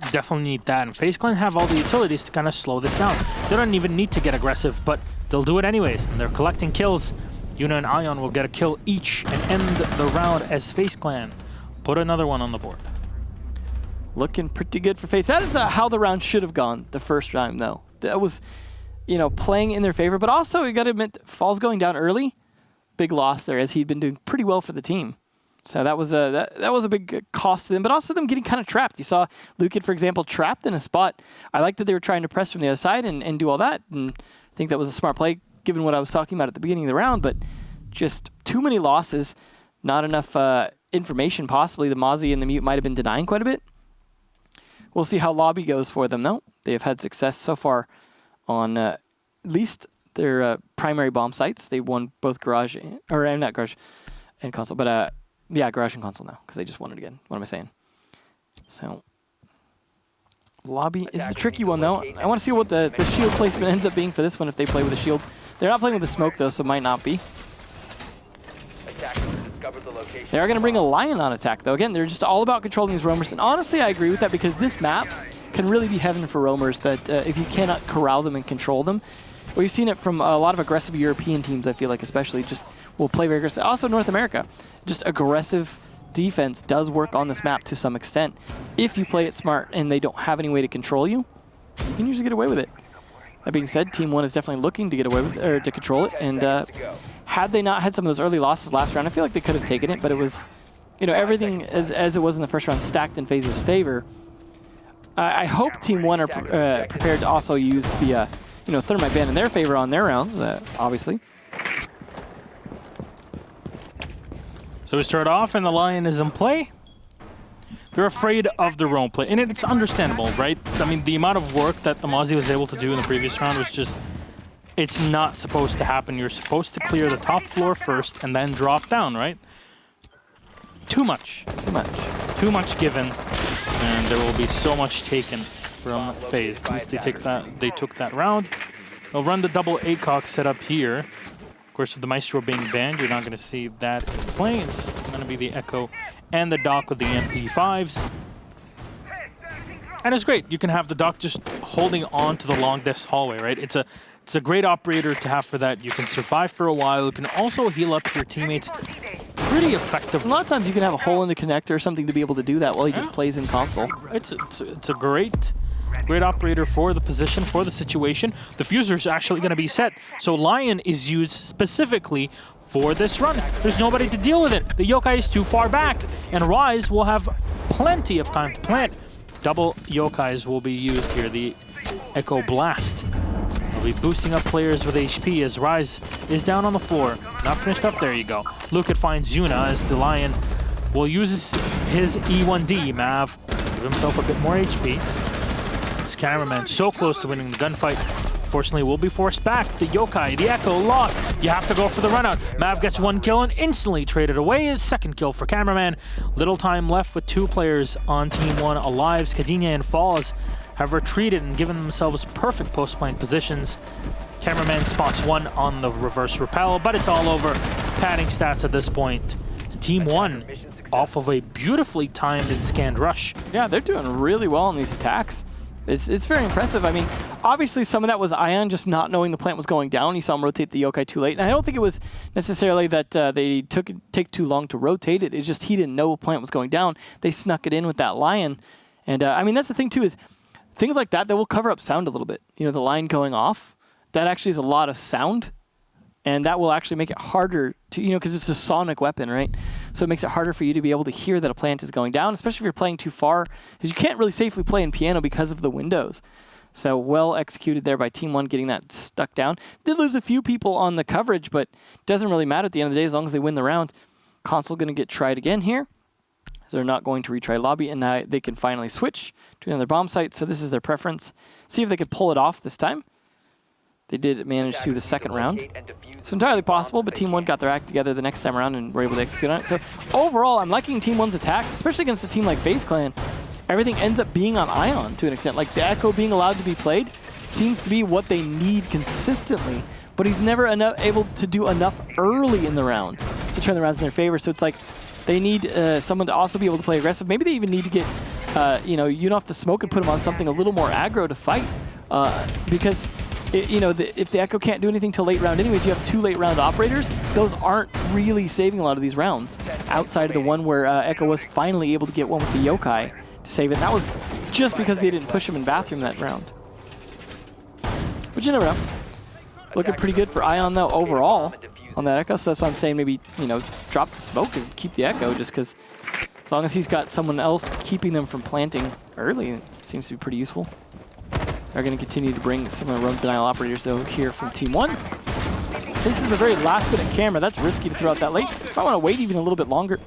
S2: You definitely need that. And FaZe Clan have all the utilities to kind of slow this down. They don't even need to get aggressive, but they'll do it anyways. And they're collecting kills. oNe and oNe will get a kill each and end the round as FaZe Clan put another one on the board.
S1: Looking pretty good for FaZe. That is how the round should have gone the first round, though. That was, you know, playing in their favor. But also, you got to admit, Fall's going down early. Big loss there, as he'd been doing pretty well for the team. So that was a that was a big cost to them, but also them getting kind of trapped. You saw Lukit, for example, trapped in a spot. I like that they were trying to press from the other side and do all that, and I think that was a smart play given what I was talking about at the beginning of the round, but just too many losses, not enough information possibly. The Mozzie and the Mute might have been denying quite a bit. We'll see how lobby goes for them, though. They have had success so far on at least their primary bomb sites. They won both Garage, or not Garage and Console, but yeah, Garage and Console now, because they just won it again. What am I saying? So, lobby is the tricky one, though. I want to see what the shield placement ends up being for this one if they play with a shield. They're not playing with the smoke, though, so it might not be. They are going to bring a Lion on attack, though. Again, they're just all about controlling these roamers. And honestly, I agree with that, because this map can really be heaven for roamers, that if you cannot corral them and control them. We've seen it from a lot of aggressive European teams, I feel like, especially just will play very aggressive. Also North America. Just aggressive defense does work on this map to some extent. If you play it smart and they don't have any way to control you, you can usually get away with it. That being said, Team 1 is definitely looking to get away with or to control it. And had they not had some of those early losses last round, I feel like they could have taken it, but it was, you know, everything as it was in the first round stacked in FaZe's favor. I hope Team 1 are prepared to also use the you know, Thermite ban in their favor on their rounds, obviously.
S2: So we start off, and the Lion is in play. They're afraid of the roam play, and it's understandable, right? I mean, the amount of work that the Mozzie was able to do in the previous round was just, it's not supposed to happen. You're supposed to clear the top floor first and then drop down, right? Too much.
S1: Too much.
S2: Too much given, and there will be so much taken from FaZe. At least they took that round. They'll run the double ACOG setup here. Of course, with the Maestro being banned, you're not going to see that play. It's going to be the Echo and the Doc with the MP5s. And it's great. You can have the Doc just holding on to the long desk hallway, right? It's a great operator to have for that. You can survive for a while. You can also heal up your teammates pretty effectively.
S1: A lot of times you can have a hole in the connector or something to be able to do that while he just plays in console.
S2: It's a great operator for the position, for the situation. The Fuser is actually going to be set, so Lion is used specifically for this run. There's nobody to deal with it. The Yokai is too far back, and Rise will have plenty of time to plant. Double Yokais will be used here. The Echo Blast will be boosting up players with HP as Rise is down on the floor. Not finished up. There you go. Lukit finds Yuna as the Lion will use his E1D. Mav give himself a bit more HP. This cameraman so close to winning the gunfight. Fortunately, will be forced back. The Yokai, the Echo, lost. You have to go for the runout. Mav gets one kill and instantly traded away. His second kill for cameraman. Little time left with two players on Team 1 alive. Skadinia and Falls have retreated and given themselves perfect post-plant positions. Cameraman spots one on the reverse repel, but it's all over. Padding stats at this point. Team 1 off of a beautifully timed and scanned rush.
S1: Yeah, they're doing really well on these attacks. It's very impressive. I mean, obviously some of that was Ion just not knowing the plant was going down. You saw him rotate the Yokai too late. And I don't think it was necessarily that they take too long to rotate it. It's just he didn't know a plant was going down. They snuck it in with that Lion. And I mean, that's the thing too, is things like that will cover up sound a little bit. You know, the line going off, that actually is a lot of sound. And that will actually make it harder to, you know, because it's a sonic weapon, right? so it makes it harder for you to be able to hear that a plant is going down, especially if you're playing too far, because you can't really safely play in piano because of the windows. So well executed there by Team 1, getting that stuck down. Did lose a few people on the coverage, but doesn't really matter at the end of the day as long as they win the round. Consul going to get tried again here. They're not going to retry lobby, and now they can finally switch to another bomb site. So this is their preference. See if they could pull it off this time. They did manage to the second round. So entirely possible, but Team 1 got their act together the next time around and were able to execute on it. So overall, I'm liking Team 1's attacks, especially against a team like FaZe Clan. Everything ends up being on ion to an extent. Like the Echo being allowed to be played seems to be what they need consistently, but he's never able to do enough early in the round to turn the rounds in their favor. So it's like they need someone to also be able to play aggressive. Maybe they even need to get, you don't have to smoke and put him on something a little more aggro to fight, because if the Echo can't do anything till late round anyways, you have 2 late round operators. Those aren't really saving a lot of these rounds, outside of the one where Echo was finally able to get one with the Yokai to save it. And that was just because they didn't push him in bathroom that round. But you never know. Looking pretty good for Ion though overall on that Echo, so that's why I'm saying maybe, drop the smoke and keep the Echo, just because as long as he's got someone else keeping them from planting early, it seems to be pretty useful. They're going to continue to bring some of the roam denial operators though here from Team 1. This is a very last-minute camera. That's risky to throw out that late. I want to wait even a little bit longer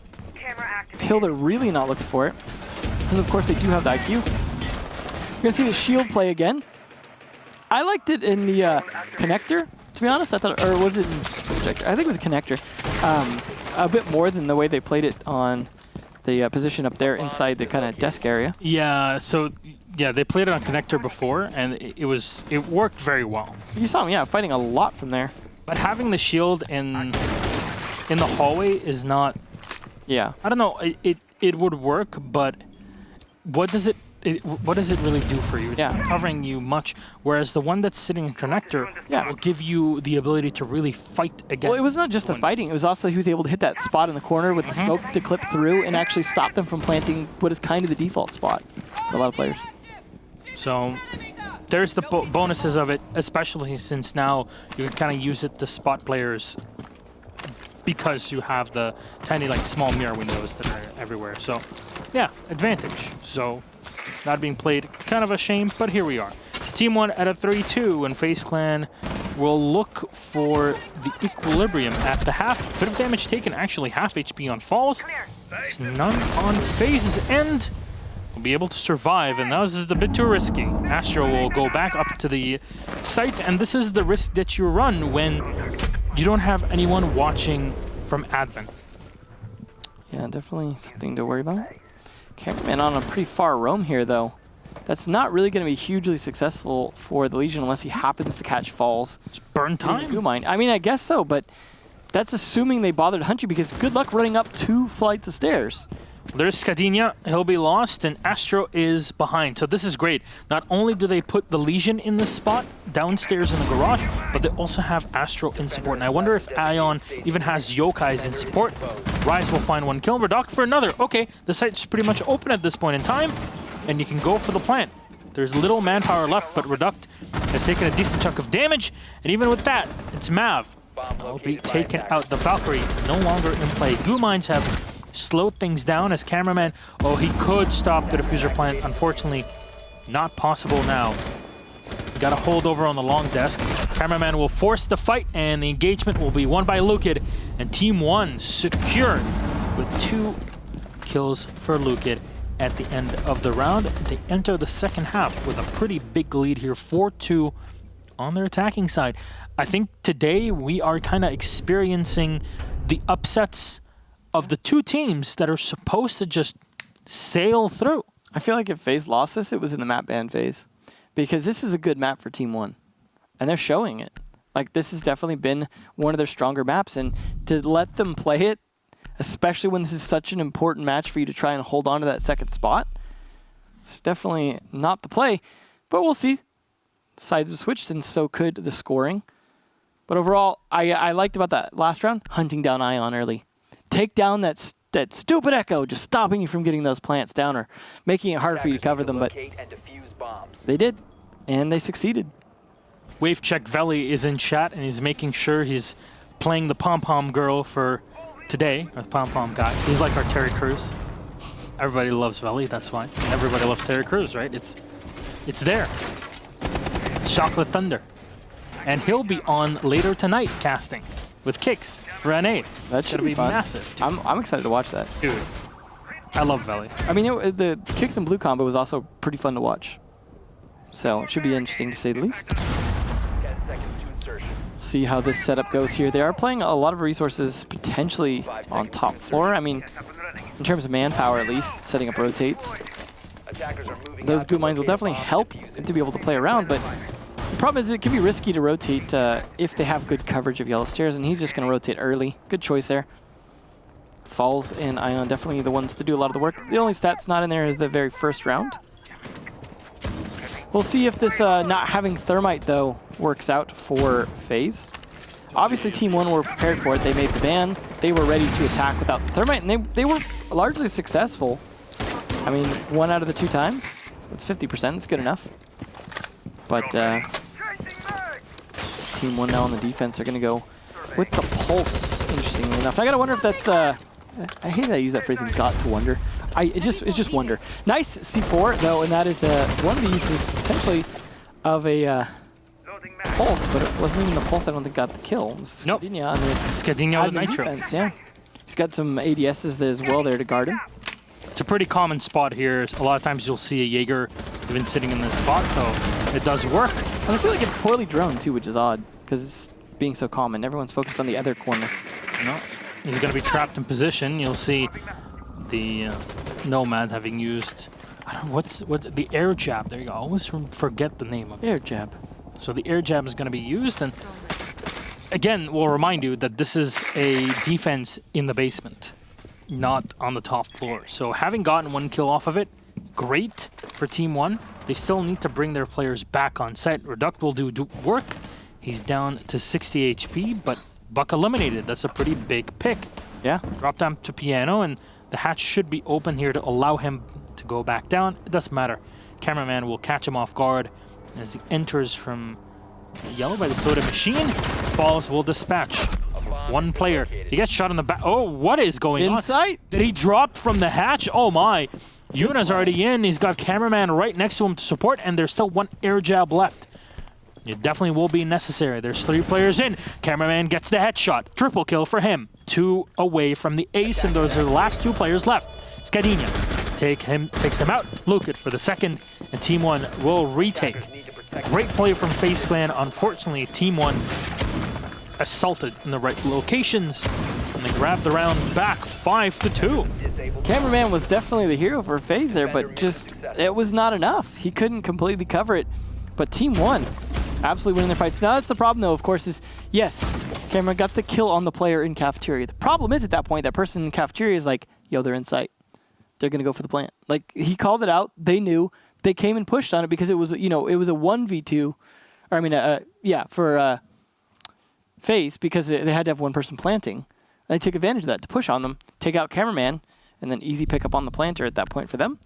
S1: till they're really not looking for it, because of course they do have the IQ. You're going to see the shield play again. I liked it in the connector, to be honest. I thought, or was it in projector? I think it was a connector. A bit more than the way they played it on the position up there inside the kind of desk area.
S2: Yeah, so yeah, they played it on connector before, and it worked very well.
S1: You saw him, yeah, fighting a lot from there.
S2: But having the shield in the hallway is not.
S1: Yeah.
S2: I don't know. It would work, but what does it really do for you? It's not covering you much, whereas the one that's sitting in connector will give you the ability to really fight against.
S1: Well, it was not just the fighting. It was also he was able to hit that spot in the corner with the smoke to clip through and actually stop them from planting what is kind of the default spot for a lot of players.
S2: So there's the bonuses of it, especially since now you can kind of use it to spot players because you have the tiny, small mirror windows that are everywhere. So, yeah, advantage. So, not being played, kind of a shame, but here we are. Team 1 at a 3-2, and FaZe Clan will look for the equilibrium at the half. Bit of damage taken, actually half HP on Falls. It's none on FaZe's end. Will be able to survive, and that was a bit too risky. Astro will go back up to the site, and this is the risk that you run when you don't have anyone watching from admin.
S1: Yeah, definitely something to worry about. Cameraman on a pretty far roam here, though. That's not really going to be hugely successful for the Legion unless he happens to catch Falls.
S2: It's burn time.
S1: I mean, I guess so, but that's assuming they bothered to hunt you, because good luck running up 2 flights of stairs.
S2: There's Skadinia, he'll be lost, and Astro is behind. So this is great. Not only do they put the Legion in this spot, downstairs in the garage, but they also have Astro in support. And I wonder if Ion even has Yokais in support. Rise will find 1 kill, Redoct for another. Okay, the site's pretty much open at this point in time, and you can go for the plant. There's little manpower left, but Redoct has taken a decent chunk of damage, and even with that, it's Mav. Will be taken out. The Valkyrie no longer in play. Goo Mines have slowed things down as cameraman. Oh, he could stop the diffuser plant. Unfortunately, not possible now. Got a hold over on the long desk. Cameraman will force the fight, and the engagement will be won by Lukid. And Team 1 secured with 2 kills for Lukid at the end of the round. They enter the second half with a pretty big lead here, 4-2 on their attacking side. I think today we are kind of experiencing the upsets of the 2 teams that are supposed to just sail through.
S1: I feel like if FaZe lost this, it was in the map ban phase, because this is a good map for Team 1, and they're showing it. Like, this has definitely been one of their stronger maps, and to let them play it, especially when this is such an important match for you to try and hold on to that second spot, it's definitely not the play. But we'll see. Sides have switched, and so could the scoring. But overall, I liked about that last round, hunting down Ion early. Take down that stupid Echo, just stopping you from getting those plants down or making it harder for you to cover them. But they did, and they succeeded.
S2: Wave Check Valley is in chat, and he's making sure he's playing the pom-pom girl for today with Pom Pom Guy. He's like our Terry Crews. Everybody loves Veli, that's why. And everybody loves Terry Crews, right? It's there. Chocolate Thunder. And he'll be on later tonight casting with Kicks for NA.
S1: That should be fun.
S2: Massive. Dude.
S1: I'm excited to watch that.
S2: Dude, I love Veli.
S1: I mean, the Kicks and Blue combo was also pretty fun to watch. So it should be interesting to say the least.
S3: 10 seconds to insertion.
S1: See how this setup goes here. They are playing a lot of resources potentially on top floor. I mean, in terms of manpower at least, setting up rotates.
S3: Attackers are moving
S1: Those
S3: out to
S1: goo mines will
S3: locate a
S1: definitely
S3: bomb
S1: help
S3: and defuse it.
S1: to be able to play around, but the problem is it can be risky to rotate if they have good coverage of yellow stairs, and he's just going to rotate early. Good choice there. Falls and Ion definitely the ones to do a lot of the work. The only stats not in there is the very first round. We'll see if this not having Thermite, though, works out for FaZe. Obviously, Team 1 were prepared for it. They made the ban. They were ready to attack without the Thermite, and they were largely successful. I mean, 1 out of the 2 times. That's 50%. It's good enough. But Team 1 now on the defense are going to go with the Pulse, interestingly enough. I got to wonder if that's... I hate that I use that phrasing, got to wonder. It's just wonder. Nice C4, though, and that is one of the uses, potentially, of a Pulse, but it wasn't even the Pulse I don't think got the kill. It was
S2: Nope.
S1: Skadinja on this
S2: Skadinja with
S1: admin
S2: Nitro.
S1: defense, yeah. He's got some ADSs as well there to guard him.
S2: It's a pretty common spot here. A lot of times you'll see a Jaeger even sitting in this spot, so it does work.
S1: And I feel like it's poorly droned, too, which is odd, because it's being so common. Everyone's focused on the other corner.
S2: No, he's going to be trapped in position. You'll see the Nomad having used, I don't know, what's the air jab. There you go. I always forget the name of it.
S1: Air jab.
S2: So the air jab is going to be used, and again, we'll remind you that this is a defense in the basement, not on the top floor. So having gotten 1 kill off of it, great for Team 1. They still need to bring their players back on site. Reduct will do work. He's down to 60 HP, but Buck eliminated. That's a pretty big pick.
S1: Yeah.
S2: Drop down to Piano, and the hatch should be open here to allow him to go back down. It doesn't matter. Cameraman will catch him off guard as he enters from yellow by the soda machine. Falls will dispatch. One player. He gets shot in the back. Oh, what is going on?
S1: Insight?
S2: Did he drop from the hatch? Oh my. Yuna's already in. He's got cameraman right next to him to support, and there's still 1 air jab left. It definitely will be necessary. There's 3 players in. Cameraman gets the headshot. Triple kill for him. 2 away from the ace, and those are the last 2 players left. Skadinja takes him out. Lukit for the second, and Team 1 will retake. Great play from FaZe Clan. Unfortunately, Team 1 assaulted in the right locations, and they grabbed the round back 5-2.
S1: Cameraman was definitely the hero for FaZe there, but just, it was not enough. He couldn't completely cover it, but Team 1 absolutely winning their fights. Now that's the problem though, of course, is yes, Cameraman got the kill on the player in cafeteria. The problem is at that point, that person in cafeteria is like, yo, they're in sight. They're going to go for the plant. Like, he called it out. They knew. They came and pushed on it because it was, you know, it was a 1v2. Or, I mean, for FaZe, because they had to have one person planting. And they took advantage of that to push on them, take out Cameraman, and then easy pick up on the planter at that point for them.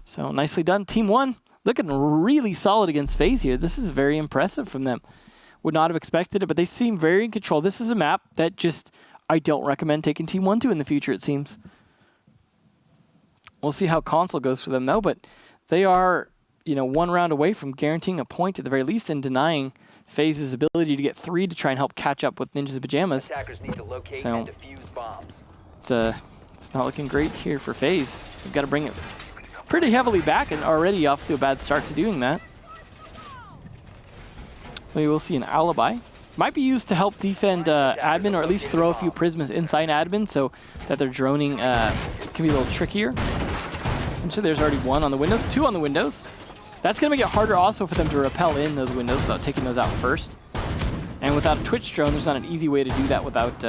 S1: So, nicely done. Team 1 looking really solid against FaZe here. This is very impressive from them. Would not have expected it, but they seem very in control. This is a map that just, I don't recommend taking Team 1 to in the future, it seems. We'll see how Console goes for them, though, but they are, you know, 1 round away from guaranteeing a point at the very least and denying FaZe's ability to get 3 to try and help catch up with Ninjas in Pajamas.
S3: Attackers need to locate
S1: So,
S3: and defuse bombs.
S1: It's not looking great here for FaZe. We've got to bring it pretty heavily back and already off to a bad start to doing that. We will see an alibi. Might be used to help defend admin, or at least throw a few prismas inside admin so that their droning can be a little trickier. And so there's already 1 on the windows, 2 on the windows. That's going to make it harder also for them to rappel in those windows without taking those out first. And without a Twitch drone, there's not an easy way to do that without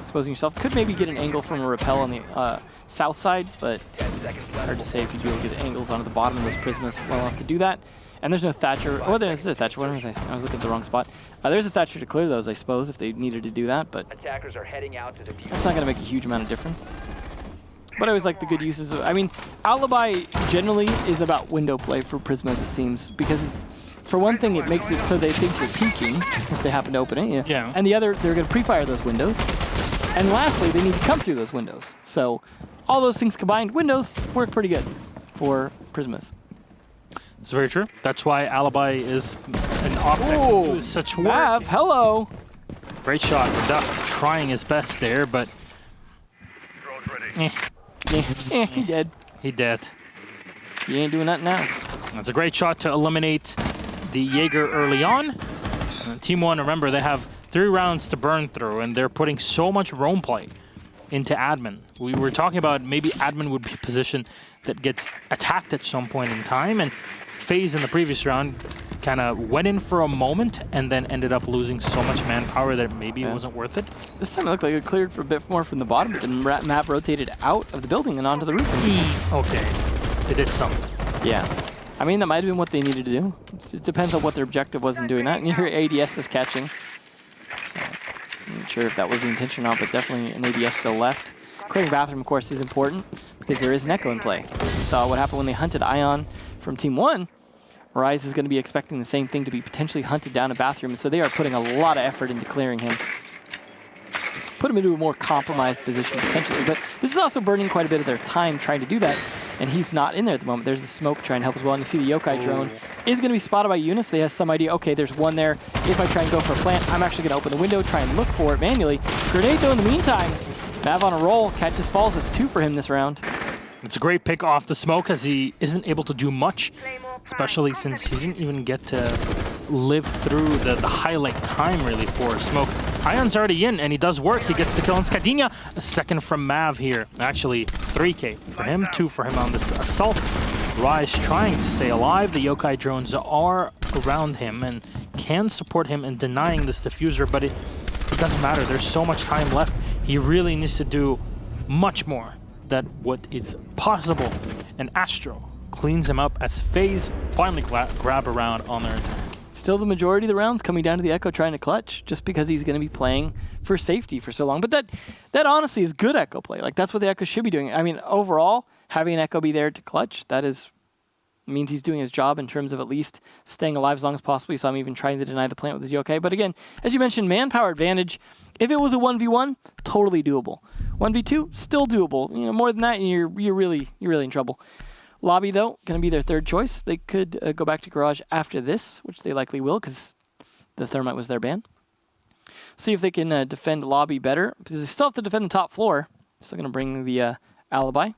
S1: exposing yourself. Could maybe get an angle from a rappel on the south side, but hard to say if you'd be able to get angles onto the bottom of those prismas well enough to do that. And there's no Thatcher. Oh, there's a Thatcher. What was I saying? I was looking at the wrong spot. There's a Thatcher to clear those, I suppose, if they needed to do that, but
S3: Attackers are heading out to defuse.
S1: that's not going to make a huge amount of difference. But I always like the good uses of, I mean, Alibi generally is about window play for Prismas, it seems, because for one thing, it makes it so they think you're peeking if they happen to open it.
S2: Yeah.
S1: And the other, they're going to pre-fire those windows. And lastly, they need to come through those windows. So all those things combined, windows work pretty good for Prismas.
S2: It's very true. That's why Alibi is an optic to do such work.
S1: Mav, hello.
S2: Great shot. Duct trying his best there, but
S1: He dead.
S2: he dead.
S1: He ain't doing nothing now.
S2: That's a great shot to eliminate the Jaeger early on. And Team 1, remember, they have 3 rounds to burn through, and they're putting so much roam play into admin. We were talking about maybe admin would be a position that gets attacked at some point in time, and FaZe in the previous round kind of went in for a moment and then ended up losing so much manpower that maybe it wasn't worth it.
S1: This time it looked like it cleared for a bit more from the bottom, but the map rotated out of the building and onto the roof.
S2: Okay, they did something.
S1: Yeah. I mean, that might have been what they needed to do. It depends on what their objective was in doing that. And your ADS is catching. So, I'm not sure if that was the intention or not, but definitely an ADS still left. Clearing bathroom, of course, is important because there is an echo in play. We saw what happened when they hunted Ion from Team 1. Rise is going to be expecting the same thing to be potentially hunted down a bathroom, so they are putting a lot of effort into clearing him. Put him into a more compromised position potentially, but this is also burning quite a bit of their time trying to do that, and he's not in there at the moment. There's the smoke trying to help as well, and you see the Yokai drone is going to be spotted by Eunice. They have some idea, okay, there's one there. If I try and go for a plant, I'm actually going to open the window, try and look for it manually. Grenade though in the meantime. Mav on a roll, catches falls. It's 2 for him this round.
S2: It's a great pick off the smoke as he isn't able to do much, especially since he didn't even get to live through the highlight time really for smoke. Ion's already in and he does work. He gets the kill on Skadinja. A second from Mav here. Actually 3K for him, 2 for him on this assault. Rise trying to stay alive. The Yokai drones are around him and can support him in denying this diffuser, but it doesn't matter. There's so much time left. He really needs to do much more than what is possible. And Astro cleans him up as FaZe finally grab a round on their attack.
S1: Still the majority of the rounds coming down to the Echo trying to clutch just because he's going to be playing for safety for so long. But that honestly is good Echo play. Like, that's what the Echo should be doing. I mean, overall, having an Echo be there to clutch, that means he's doing his job in terms of at least staying alive as long as possible. You saw him even trying to deny the plant with his Yokai. But again, as you mentioned, manpower advantage. If it was a 1v1, totally doable. 1v2, still doable. You know, more than that, you're really in trouble. Lobby, though, going to be their third choice. They could go back to Garage after this, which they likely will because the Thermite was their ban. See if they can defend Lobby better because they still have to defend the top floor. Still going to bring the Alibi.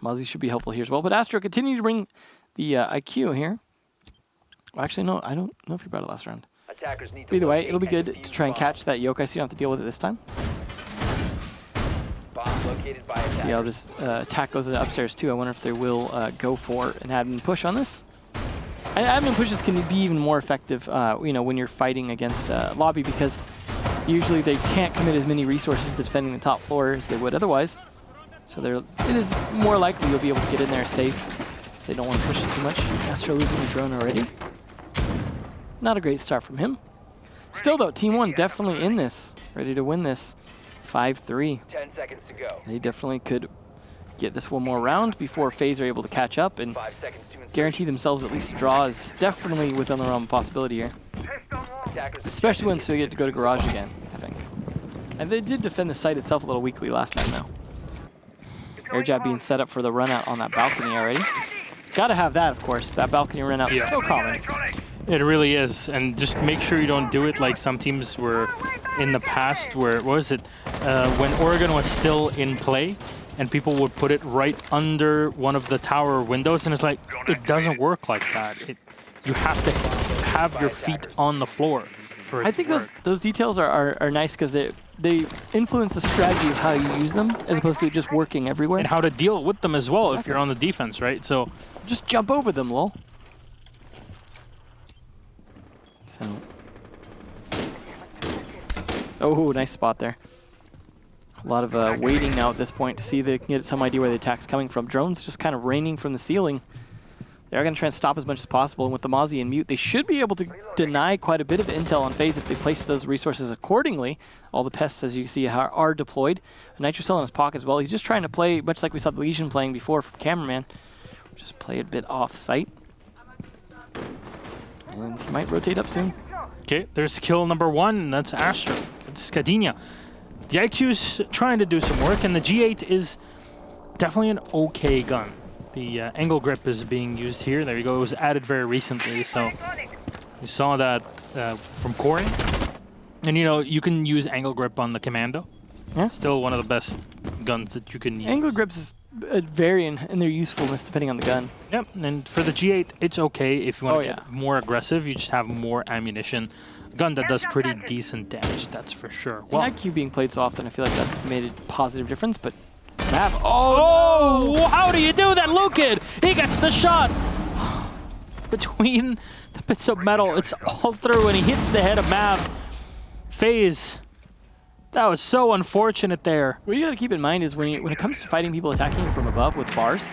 S1: Muzzy should be helpful here as well. But Astro continue to bring the IQ here. Well, actually, no, I don't know if he brought it last round.
S3: Attackers need to
S1: Either way,
S3: locate
S1: it'll be
S3: and
S1: good to
S3: defuse
S1: try and
S3: bomb.
S1: catch that Yokai so you don't have to deal with it this time.
S3: Bomb located by
S1: See how
S3: attackers.
S1: this attack goes upstairs too. I wonder if they will go for an admin push on this. And admin pushes can be even more effective, when you're fighting against Lobby because usually they can't commit as many resources to defending the top floor as they would otherwise. So it is more likely you'll be able to get in there safe. So they don't want to push it too much. Astro losing the drone already. Not a great start from him. Still though, Team 1 definitely in this, ready to win this. 5-3.
S3: 10 seconds to go.
S1: They definitely could get this one more round before FaZe are able to catch up and
S3: 5 seconds to insertion.
S1: guarantee themselves at least a draw is definitely within the realm of possibility here.
S3: Attackers
S1: Especially once they get to go to Garage again, I think. And they did defend the site itself a little weakly last time though. Air jab being set up for the run out on that balcony already. Gotta have that, of course. That balcony run out is so common.
S2: It really is, and just make sure you don't do it like some teams were in the past where, what was it, when Oregon was still in play and people would put it right under one of the tower windows, and it's like, it doesn't work like that. You have to have your feet on the floor for it
S1: I think
S2: to work.
S1: those details are nice because they influence the strategy of how you use them as opposed to just working everywhere.
S2: And how to deal with them as well if you're on the defense, right? So
S1: Just jump over them, lol. So. Oh, nice spot there. A lot of waiting now at this point to see if they can get some idea where the attack's coming from. Drones just kind of raining from the ceiling. They're going to try and stop as much as possible. And with the Mozzie and Mute, they should be able to deny quite a bit of intel on FaZe if they place those resources accordingly. All the pests, as you see, are deployed. A Nitro Cell in his pocket as well. He's just trying to play, much like we saw the Legion playing before from Cameraman. Just play a bit off-site. And he might rotate up soon.
S2: okay, there's kill number 1, and that's Astro. It's Skadinja. The IQ's trying to do some work, and the G8 is definitely an okay gun. The angle grip is being used here. There you go. It was added very recently, so we saw that from Corey. And you know, you can use angle grip on the Commando.
S1: Yeah.
S2: Still one of the best guns that you can use.
S1: Angle grips vary in their usefulness depending on the gun.
S2: Yep, and for the G8, it's okay if you want to
S1: Oh,
S2: get more aggressive. You just have more ammunition. A gun that does pretty decent damage, that's for sure. Well,
S1: And IQ being played so often, I feel like that's made a positive difference, but Mav,
S2: oh, how do you do that, Lukid? He gets the shot between the bits of metal. It's all through, and he hits the head of Mav. FaZe, that was so unfortunate there.
S1: What you got to keep in mind is when it comes to fighting people attacking you from above with bars,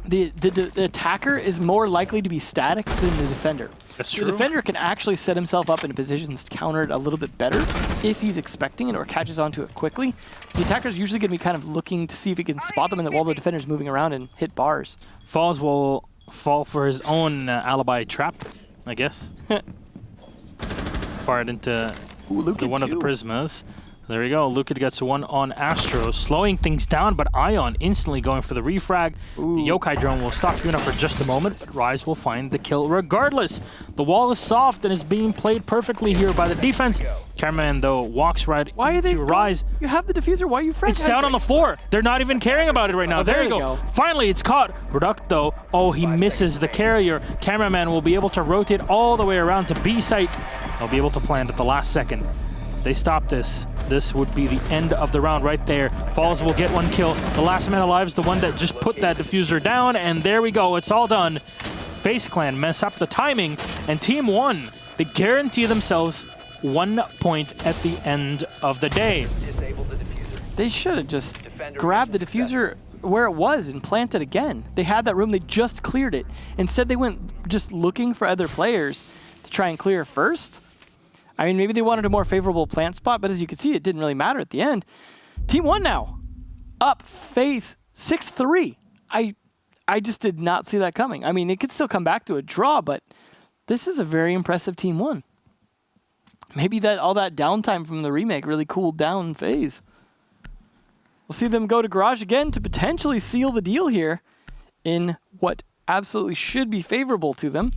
S1: the attacker is more likely to be static than the defender.
S2: That's
S1: The
S2: true.
S1: defender can actually set himself up in positions to counter it a little bit better if he's expecting it or catches onto it quickly. The attacker's usually going to be kind of looking to see if he can spot them while the defender's moving around and hit bars.
S2: FaZe will fall for his own alibi trap, I guess. Fired into one of the Prismas. There we go. Lukid gets one on Astro, slowing things down, but Ion instantly going for the refrag.
S3: Ooh.
S2: The Yokai drone will stop Yuna for just a moment, but Rise will find the kill regardless. The wall is soft and is being played perfectly here by the defense. Cameraman, though, walks right
S1: Why are they
S2: into Rise.
S1: You have the diffuser. Why are you frag?
S2: It's down on the floor. They're not even caring about it right now.
S1: Oh,
S2: there you go. Finally, it's caught. Reduct, though. Oh, he misses the carrier. Cameraman will be able to rotate all the way around to B site. He'll be able to plant at the last second. If they stop this, this would be the end of the round right there. FaZe will get one kill. The last man alive is the one that just put that diffuser down, and there we go. It's all done. FaZe Clan mess up the timing, and Team 1, they guarantee themselves 1 point at the end of the day.
S3: Disable the diffuser.
S1: They should have just
S3: Defender
S1: grabbed the
S3: mission
S1: diffuser where it was and planted again. They had that room. They just cleared it. Instead, they went just looking for other players to try and clear first. I mean, maybe they wanted a more favorable plant spot, but as you can see, it didn't really matter at the end. Team 1 now, up FaZe 6-3. I just did not see that coming. I mean, it could still come back to a draw, but this is a very impressive Team 1. Maybe that all that downtime from the remake really cooled down FaZe. We'll see them go to Garage again to potentially seal the deal here in what absolutely should be favorable to them.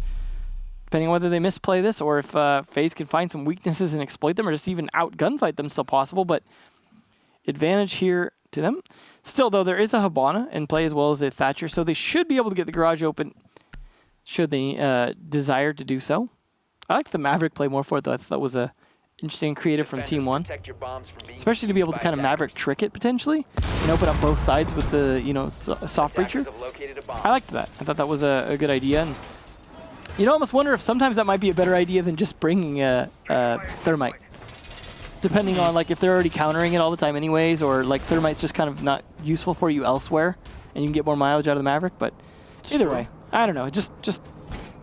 S1: Depending on whether they misplay this or if FaZe can find some weaknesses and exploit them or just even out gunfight them, still possible, but advantage here to them. Still, though, there is a Hibana in play as well as a Thatcher, so they should be able to get the Garage open should they desire to do so. I liked the Maverick play more for it, though. I thought that was a interesting creative from Team 1.
S3: Protect your bombs from being
S1: Especially to be able to kind of Maverick trick it, potentially, and open up both sides with the, soft breacher.
S3: Attackers have located a bomb.
S1: I liked that. I thought that was a good idea. And I almost wonder if sometimes that might be a better idea than just bringing a Thermite. Depending on, like, if they're already countering it all the time anyways, or, like, Thermite's just kind of not useful for you elsewhere, and you can get more mileage out of the Maverick, but either way, I don't know. Just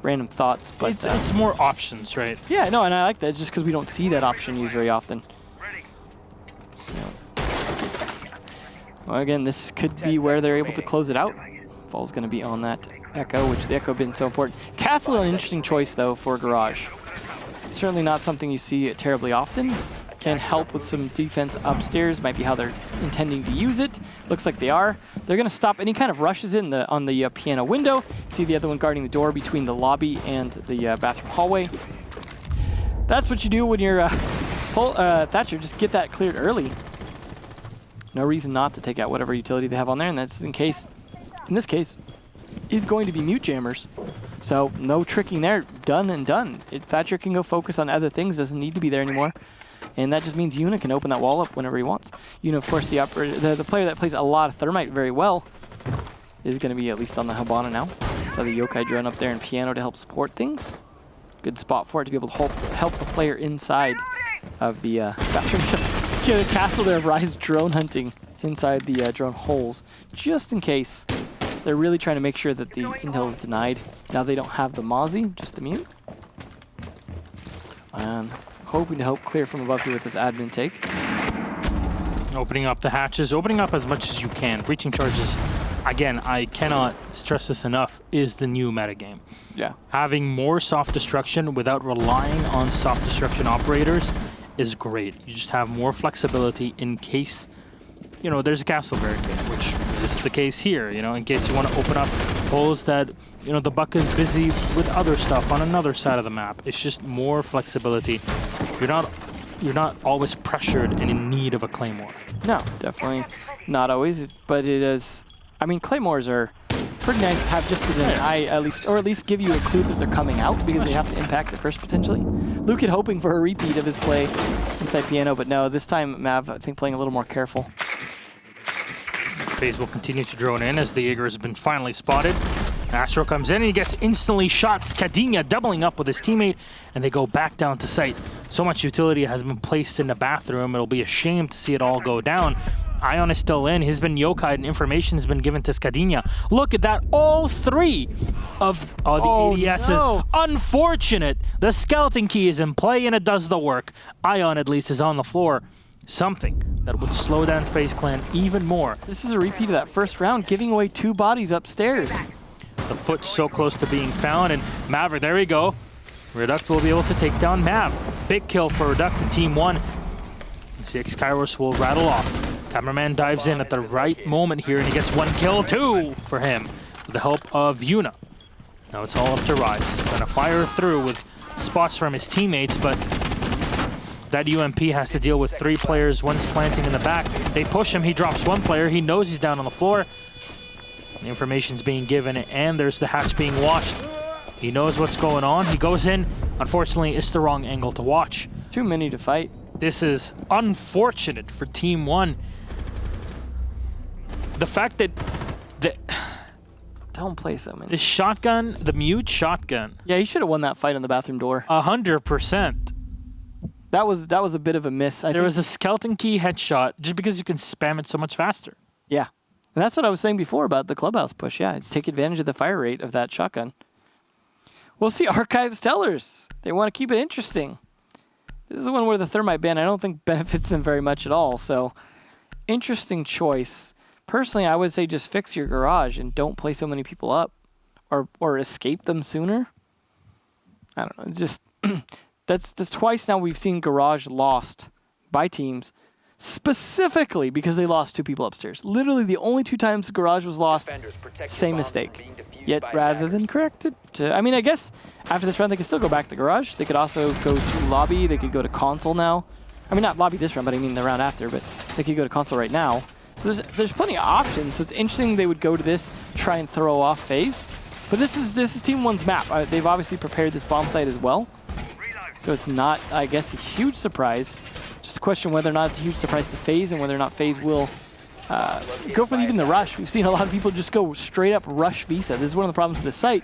S1: random thoughts, but...
S2: It's more options, right?
S1: Yeah, no, and I like that just because we don't see that option used very often. So, well, again, this could be where they're able to close it out. Fall's going to be on that Echo, which the Echo been so important. Castle, an interesting choice, though, for Garage. Certainly not something you see terribly often. Can help with some defense upstairs. Might be how they're intending to use it. Looks like they are. They're going to stop any kind of rushes in on the piano window. See the other one guarding the door between the lobby and the bathroom hallway. That's what you do when you're Thatcher. Just get that cleared early. No reason not to take out whatever utility they have on there, and that's in this case, is going to be mute jammers. So no tricking there. Done and done. Thatcher can go focus on other things. Doesn't need to be there anymore. And that just means Yuna can open that wall up whenever he wants. Yuna, of course, the player that plays a lot of Thermite very well is going to be at least on the Hibana now. So the Yokai drone up there and piano to help support things. Good spot for it to be able to help the player inside of the bathroom. So the castle there of Rise drone hunting inside the drone holes, just in case. They're really trying to make sure that the intel is denied. Now they don't have the Mozzie, just the mute. And hoping to help clear from above here with this admin take.
S2: Opening up the hatches, opening up as much as you can. Breaching charges, again, I cannot stress this enough, is the new metagame.
S1: Yeah.
S2: Having more soft destruction without relying on soft destruction operators is great. You just have more flexibility in case, you know, there's a castle barricade, which is the case here, you know, in case you want to open up holes that, you know, the Buck is busy with other stuff on another side of the map. It's just more flexibility. You're not always pressured and in need of a Claymore.
S1: No, definitely not always, but it is. I mean, Claymores are pretty nice to have just as an eye, at least, or at least give you a clue that they're coming out because they have to impact it first potentially. Luke had hoping for a repeat of his play inside Piano, but no, this time Mav, I think, playing a little more careful.
S2: FaZe will continue to drone in as the Jaeger has been finally spotted. Astro comes in and he gets instantly shot. Skadinia doubling up with his teammate, and they go back down to site. So much utility has been placed in the bathroom. It'll be a shame to see it all go down. Ion is still in. He's been yokai and information has been given to Skadinia. Look at that. All three of the ADSs.
S1: No.
S2: Unfortunate. The skeleton key is in play and it does the work. Ion at least is on the floor. Something that would slow down FaZe Clan even more.
S1: This is a repeat of that first round, giving away 2 bodies upstairs.
S2: The foot's so close to being found, and Maverick, there we go. Reduct will be able to take down Mav. Big kill for Reduct in Team 1. CX Kairos will rattle off. Cameraman dives in at the right moment here, and he gets 1 kill, 2 for him, with the help of Yuna. Now it's all up to Rise. He's going to fire through with spots from his teammates, but that UMP has to deal with 3 players. One's planting in the back. They push him. He drops 1 player. He knows he's down on the floor. The information's being given, and there's the hatch being watched. He knows what's going on. He goes in. Unfortunately, it's the wrong angle to watch.
S1: Too many to fight.
S2: This is unfortunate for Team 1. The fact that
S1: Don't play so many.
S2: the shotgun, the mute shotgun,
S1: Yeah, he should have won that fight on the bathroom door.
S2: 100%.
S1: That was a bit of a miss.
S2: There was a skeleton key headshot just because you can spam it so much faster.
S1: Yeah. And that's what I was saying before about the clubhouse push. Yeah, take advantage of the fire rate of that shotgun. We'll see Archives Tellers. They want to keep it interesting. This is one where the thermite ban I don't think benefits them very much at all. So, interesting choice. Personally, I would say just fix your garage and don't play so many people up, or escape them sooner. I don't know. It's just that's twice now we've seen garage lost by teams. Specifically because they lost 2 people upstairs. Literally the only 2 times the garage was lost, same mistake. Yet rather than correct it, I mean, I guess after this round they could still go back to garage. They could also go to lobby. They could go to console now. I mean, not lobby this round, but I mean the round after. But they could go to console right now. So there's plenty of options. So it's interesting they would go to this, try and throw off FaZe. But this is Team 1's map. They've obviously prepared this bomb site as well. So it's not, I guess, a huge surprise. Just a question whether or not it's a huge surprise to FaZe and whether or not FaZe will go for even the rush. We've seen a lot of people just go straight up rush Visa. This is one of the problems with the site,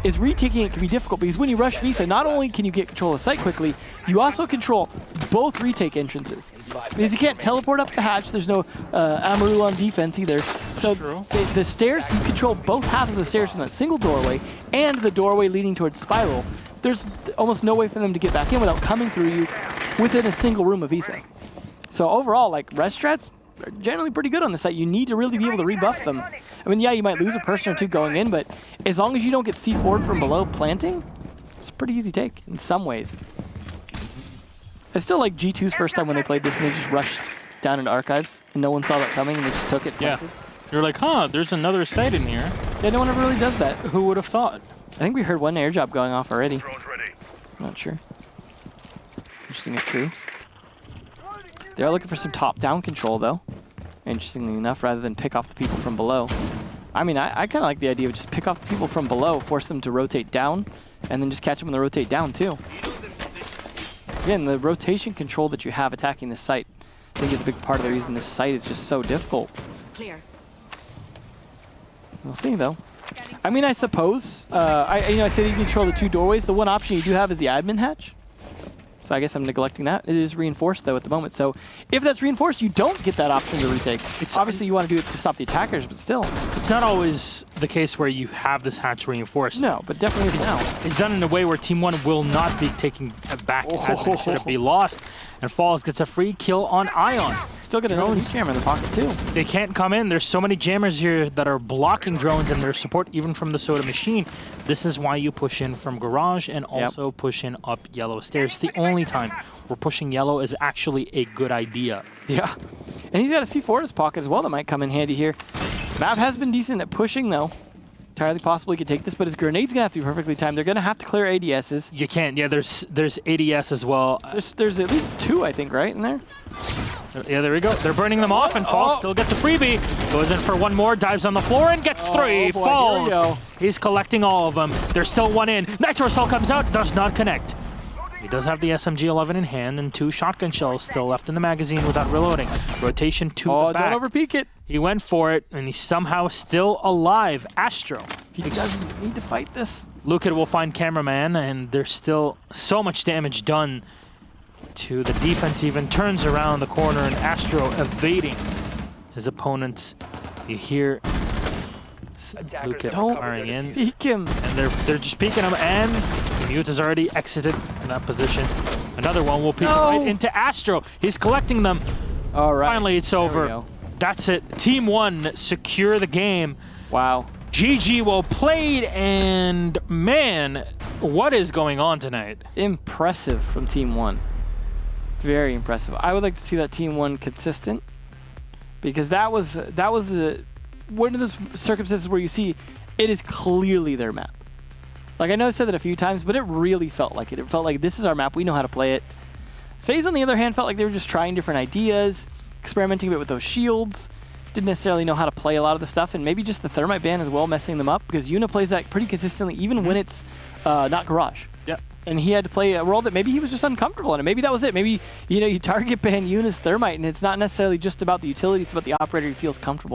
S1: is retaking it can be difficult because when you rush Visa, not only can you get control of the site quickly, you also control both retake entrances. Because you can't teleport up the hatch, there's no Amaru on defense either. So the stairs, you control both halves of the stairs from that single doorway and the doorway leading towards Spiral. There's almost no way for them to get back in without coming through you within a single room of Visa. So overall, like, rest strats are generally pretty good on the site. You need to really be able to rebuff them. I mean, yeah, you might lose a person or 2 going in, but as long as you don't get C4'd from below planting, it's a pretty easy take in some ways. I still like G2's first time when they played this and they just rushed down into Archives and no one saw that coming and they just took it. Planted.
S2: Yeah. You're like, huh, there's another site in here.
S1: Yeah, no one ever really does that.
S2: Who would have thought?
S1: I think we heard 1 airdrop going off already. Not sure. Interesting if true. They are looking for some top-down control, though. Interestingly enough, rather than pick off the people from below. I mean, I kind of like the idea of just pick off the people from below, force them to rotate down, and then just catch them when they rotate down, too. Again, the rotation control that you have attacking this site, I think is a big part of the reason this site is just so difficult.
S4: Clear.
S1: We'll see, though. I mean, I suppose, I say that you control the 2 doorways. The one option you do have is the admin hatch. So I guess I'm neglecting that. It is reinforced, though, at the moment. So if that's reinforced, you don't get that option to retake. It's obviously you want to do it to stop the attackers, but still.
S2: It's not always the case where you have this hatch reinforced.
S1: No, but definitely is now.
S2: It's done in a way where Team 1 will not be taking back admin should it be lost. and Falls gets a free kill on Ion.
S1: Still get another
S2: Drones.
S1: jammer in the pocket too.
S2: They can't come in. There's so many jammers here that are blocking drones and their support even from the Soda machine. This is why you push in from Garage and also push in up yellow stairs. It's the only time where pushing yellow is actually a good idea.
S1: Yeah. And he's got a C4 in his pocket as well that might come in handy here. Map has been decent at pushing though. Entirely possible he could take this, but his grenade's gonna have to be perfectly timed. They're gonna have to clear ADSs.
S2: You can't. Yeah, there's ADS as well.
S1: There's at least 2, I think, right in there?
S2: Yeah, there we go. They're burning them off, and Falls still gets a freebie. Goes in for one more, dives on the floor, and gets 3.
S1: Boy,
S2: Falls.
S1: here we go.
S2: He's collecting all of them. There's still one in. Nitro Assault comes out, does not connect. He does have the SMG-11 in hand, and 2 shotgun shells still left in the magazine without reloading. Rotation to the back.
S1: Don't overpeak it.
S2: He went for it, and he's somehow still alive. Astro.
S1: He doesn't need to fight this.
S2: Luca will find cameraman, and there's still so much damage done to the defense. Even turns around the corner, and Astro evading his opponents. You hear Luca firing in,
S1: Peek him.
S2: and they're just peeking him, and Mute has already exited in that position. Another one will peek right into Astro. He's collecting them.
S1: All right.
S2: Finally, it's
S1: There we
S2: over.
S1: go.
S2: That's it. Team 1 secure the game.
S1: Wow.
S2: GG well played, and man, what is going on tonight?
S1: Impressive from Team 1. Very impressive. I would like to see that Team 1 consistent, because that was the one of those circumstances where you see it is clearly their map. Like, I know I've said that a few times, but it really felt like it. It felt like this is our map. We know how to play it. FaZe, on the other hand, felt like they were just trying different ideas, experimenting a bit with those shields. Didn't necessarily know how to play a lot of the stuff, and maybe just the thermite ban as well messing them up, because Yuna plays that pretty consistently even when it's not Garage.
S2: Yep.
S1: And he had to play a role that maybe he was just uncomfortable in, and maybe that was it. Maybe, you target ban Yuna's thermite, and it's not necessarily just about the utility, it's about the operator who feels comfortable.